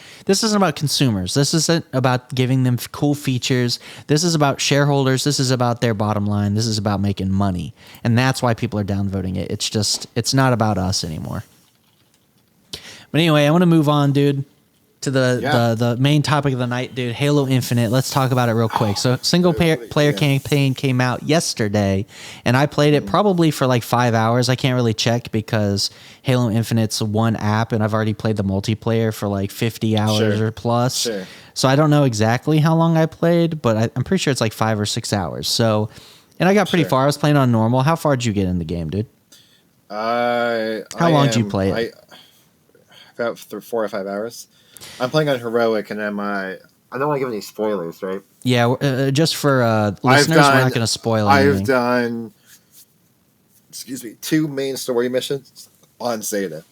consumers. This isn't about giving them cool features. This is about shareholders. This is about their bottom line. This is about making money. And that's why people are downvoting it. It's not about us anymore. But anyway, I want to move on, dude, to the main topic of the night, dude. Halo Infinite. Let's talk about it real quick. So single player campaign came out yesterday, and I played it probably for like 5 hours. I can't really check because Halo Infinite's one app, and I've already played the multiplayer for like 50 hours or plus. Sure. So I don't know exactly how long I played, but I'm pretty sure it's like 5 or 6 hours. So, and I got pretty far. I was playing on normal. How far did you get in the game, dude? How long did you play it? About 4 or 5 hours. I'm playing on heroic, and I don't want to give any spoilers, right? Yeah, just for listeners, we're not going to spoil anything. I've done, 2 main story missions on Zeta.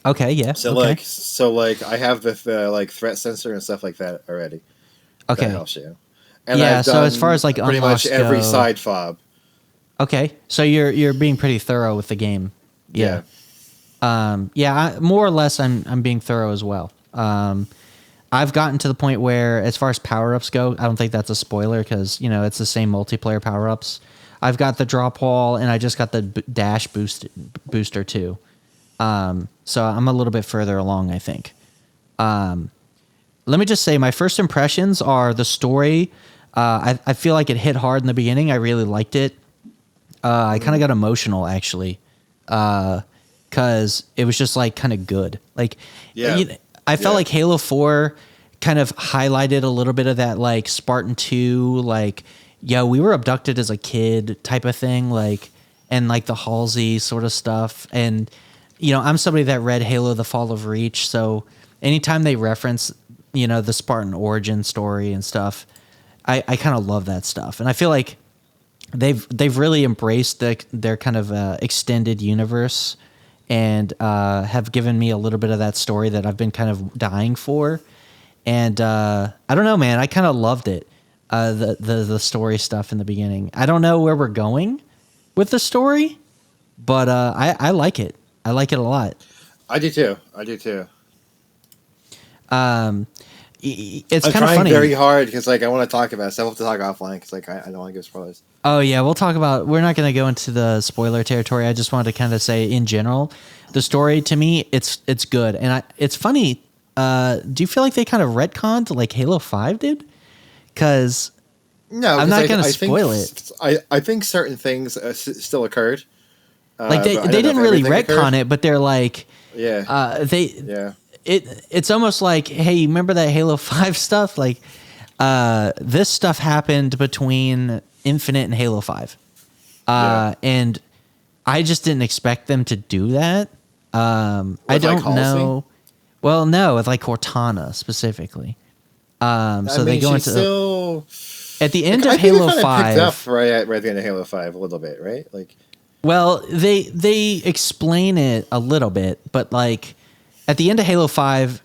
Okay, yeah. So I have the threat sensor and stuff like that already. Okay. that helps you. And Yeah, I've so done as far as like pretty unlocks much every go, side fob. okay, so you're being pretty thorough with the game. Yeah. More or less, I'm being thorough as well. I've gotten to the point where, as far as power ups go, I don't think that's a spoiler because it's the same multiplayer power ups. I've got the drop wall, and I just got the dash booster too. So I'm a little bit further along, I think. Let me just say, my first impressions are the story. I feel like it hit hard in the beginning. I really liked it. I kind of got emotional actually, because it was just like kind of good. Like, I felt like Halo 4 kind of highlighted a little bit of that like Spartan 2, like, we were abducted as a kid type of thing, like, and like the Halsey sort of stuff. And, I'm somebody that read Halo The Fall of Reach. So anytime they reference, the Spartan origin story and stuff, I kind of love that stuff. And I feel like they've really embraced their kind of extended universe and have given me a little bit of that story that I've been kind of dying for. And I don't know, man, I kind of loved it. The story stuff in the beginning. I don't know where we're going with the story, but I like it. I like it a lot. I do too. It's I'm kind of trying funny. very hard because like I want to talk about it. So we'll have to talk offline because like I don't want to give spoilers. Oh yeah, we'll talk about. We're not going to go into the spoiler territory. I just wanted to kind of say in general, the story to me, it's good, and it's funny. Do you feel like they kind of retconned like Halo 5 did? Because no, I'm not going to spoil it. I think certain things still occurred. Like they didn't really retcon it, but they're like, it's almost like, hey, you remember that Halo 5 stuff? Like, this stuff happened between Infinite and Halo 5. And I just didn't expect them to do that. I don't know. Well, no, with like Cortana specifically. So they go into at the end of Halo 5. Picked up right at the end of Halo 5 a little bit, right? Like, well, they explain it a little bit, but like at the end of Halo 5,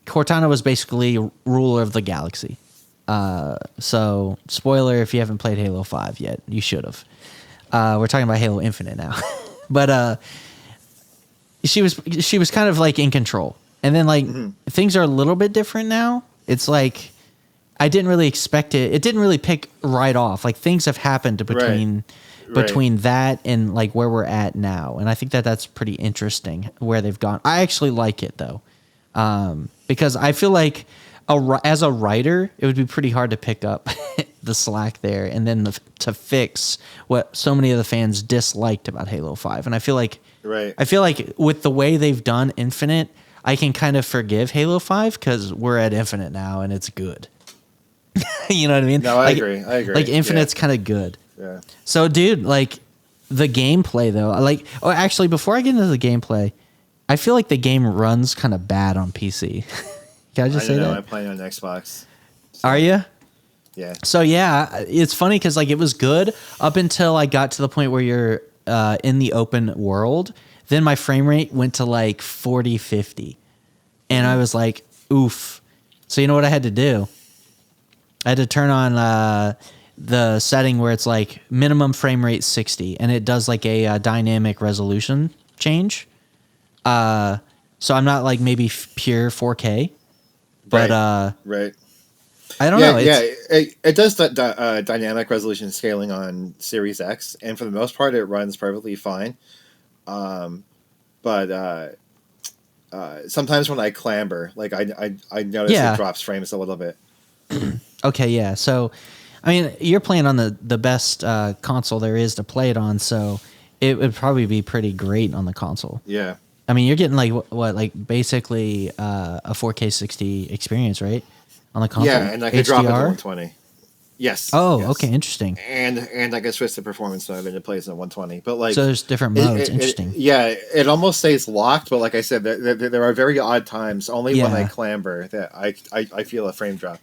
Cortana was basically ruler of the galaxy. So spoiler if you haven't played Halo 5 yet, you should have. We're talking about Halo Infinite now. But she was kind of like in control. And then like things are a little bit different now. It's like I didn't really expect it. It didn't really pick right off. Like things have happened between that and like where we're at now. And I think that's pretty interesting where they've gone. I actually like it though. Because I feel like as a writer, it would be pretty hard to pick up the slack there and then to fix what so many of the fans disliked about Halo 5. And I feel like with the way they've done Infinite, I can kind of forgive Halo 5 because we're at Infinite now and it's good. You know what I mean? No, I agree. Like Infinite's kind of good. Yeah. So, dude, like the gameplay though, actually, before I get into the gameplay, I feel like the game runs kind of bad on PC. Can I just say that? I'm playing on Xbox. So. Are you? Yeah. So yeah, it's funny because like it was good up until I got to the point where you're in the open world. Then my frame rate went to like 40, 50. And I was like, oof. So you know what I had to do? I had to turn on the setting where it's like minimum frame rate 60. And it does like a dynamic resolution change. So I'm not like maybe pure 4K. But right. I don't know. It does dynamic resolution scaling on Series X. And for the most part, it runs perfectly fine. But sometimes when I clamber, like I notice it drops frames a little bit. Okay, yeah. So, I mean, you're playing on the best console there is to play it on, so it would probably be pretty great on the console. Yeah. I mean, you're getting like what like basically a 4K 60 experience, right? On the console. Yeah, and I can drop it to 120. Yes. Oh, yes. Okay, interesting. And I can switch the performance mode into place at 120. But like, so there's different modes. Interesting. It almost stays locked, but like I said, there are very odd times only when I clamber that I feel a frame drop.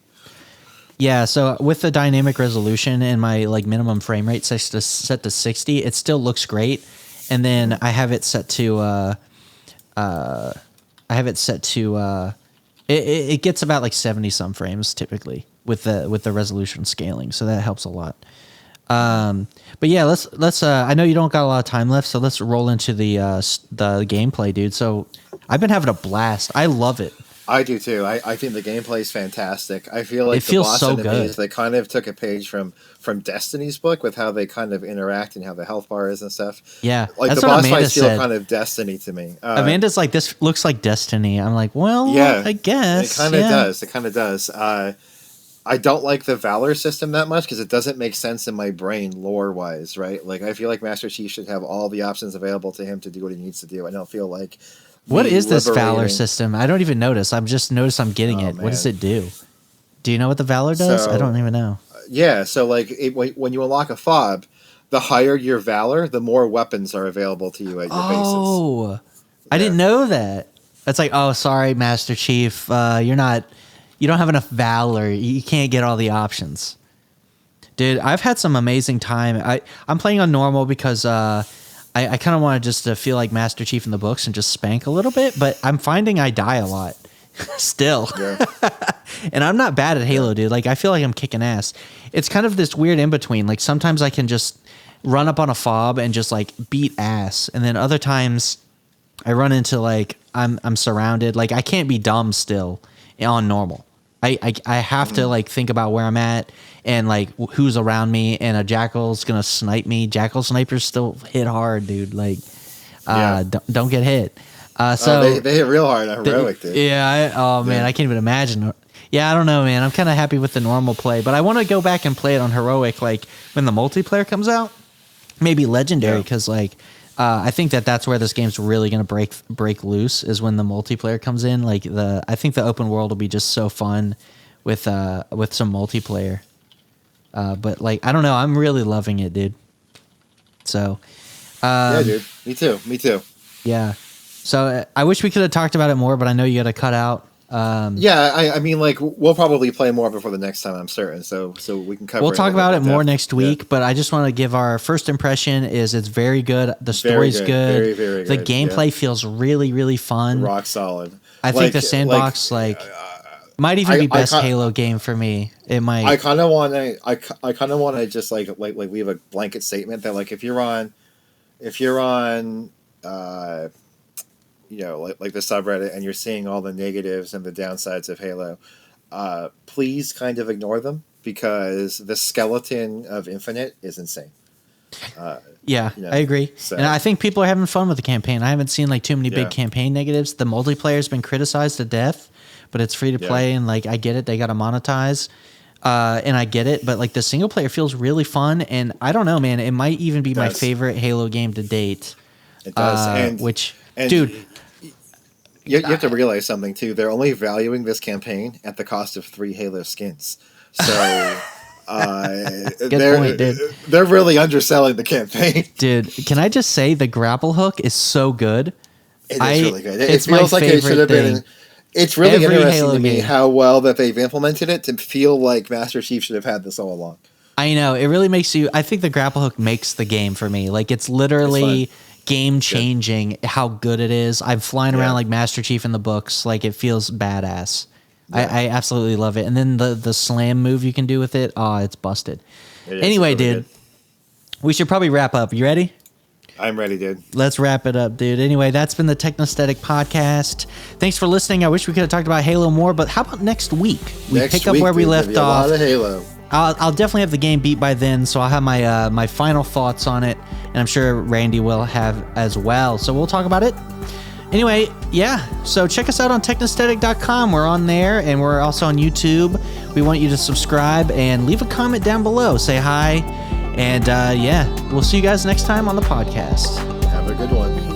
Yeah, so with the dynamic resolution and my like minimum frame rate set to 60, it still looks great. And then I have it set to it gets about like 70 some frames typically. with the resolution scaling, so that helps a lot. But yeah, let's. I know you don't got a lot of time left, so let's roll into the gameplay, dude. So I've been having a blast. I love it. I do too. I think the gameplay is fantastic. I feel like it feels so good. They kind of took a page from Destiny's book with how they kind of interact and how the health bar is and stuff. Yeah, like that's the what boss Amanda fights feel said. kind of Destiny to me. Amanda's like, this looks like Destiny. I'm like, well, yeah, I guess it kind of does. It kind of does. I don't like the Valor system that much because it doesn't make sense in my brain lore-wise, right? Like, I feel like Master Chief should have all the options available to him to do what he needs to do. I don't feel like... What is this Valor system? I don't even notice. I'm getting it. Man. What does it do? Do you know what the Valor does? I don't even know. Yeah, so, like, when you unlock a fob, the higher your Valor, the more weapons are available to you at your bases. Oh, I didn't know that. It's like, oh, sorry, Master Chief, you don't have enough Valor. You can't get all the options. Dude, I've had some amazing time. I'm playing on normal because I kind of want to just feel like Master Chief in the books and just spank a little bit, but I'm finding I die a lot still. Yeah. And I'm not bad at Halo, dude. Like, I feel like I'm kicking ass. It's kind of this weird in-between. Like, sometimes I can just run up on a fob and just, like, beat ass. And then other times I run into, like, I'm surrounded. Like, I can't be dumb still on normal. I have to like think about where I'm at and like who's around me, and a Jackal's gonna snipe me. Jackal snipers still hit hard, dude. Like, don't get hit. So they hit real hard on heroic, dude. Yeah. Man, I can't even imagine. Yeah, I don't know, man. I'm kind of happy with the normal play, but I want to go back and play it on heroic, like when the multiplayer comes out, maybe legendary, because like. I think that's where this game's really gonna break loose, is when the multiplayer comes in. Like I think the open world will be just so fun with some multiplayer. But like, I don't know, I'm really loving it, dude. So, yeah, dude, me too. Yeah. So I wish we could have talked about it more, but I know you got to cut out. I mean, like, we'll probably play more before the next time, I'm certain. So we can cover. We'll talk about it more next week, but I just want to give our first impression is it's very good. The story's good. Very, very the good. gameplay feels really, really fun. Rock solid. I think the sandbox might even be best Halo game for me. It might. I kind of want to just like leave a blanket statement that like if you're on you know, like the subreddit, and you're seeing all the negatives and the downsides of Halo, please kind of ignore them, because the skeleton of Infinite is insane. Yeah, I agree. So, and I think people are having fun with the campaign. I haven't seen like too many big campaign negatives. The multiplayer's been criticized to death, but it's free to play, and like I get it, they got to monetize. And I get it, but like the single player feels really fun, and I don't know, man, it might even be my favorite Halo game to date. It does, dude. You have to realize something too. They're only valuing this campaign at the cost of 3 Halo skins. So they're really underselling the campaign. Dude, can I just say the grapple hook is so good? It is really good. It feels like it should have been. It's really interesting to me how well that they've implemented it to feel like Master Chief should have had this all along. I know. It really makes you... I think the grapple hook makes the game for me. Like, it's literally... game-changing how good it is. I'm flying around like Master Chief in the books. Like, it feels badass. I absolutely love it. And then the slam move you can do with it, it's busted. Anyway, really dude, we should probably wrap up. You ready? I'm ready, dude. Let's wrap it up, dude. Anyway, that's been the Technosthetic Podcast. Thanks for listening. I wish we could have talked about Halo more, but how about next week? We pick up where we left off. A lot of Halo. I'll definitely have the game beat by then, so I'll have my final thoughts on it, and I'm sure Randy will have as well. So we'll talk about it. Anyway, so check us out on technosthetic.com. We're on there, and we're also on YouTube. We want you to subscribe and leave a comment down below. Say hi, and we'll see you guys next time on the podcast. Have a good one.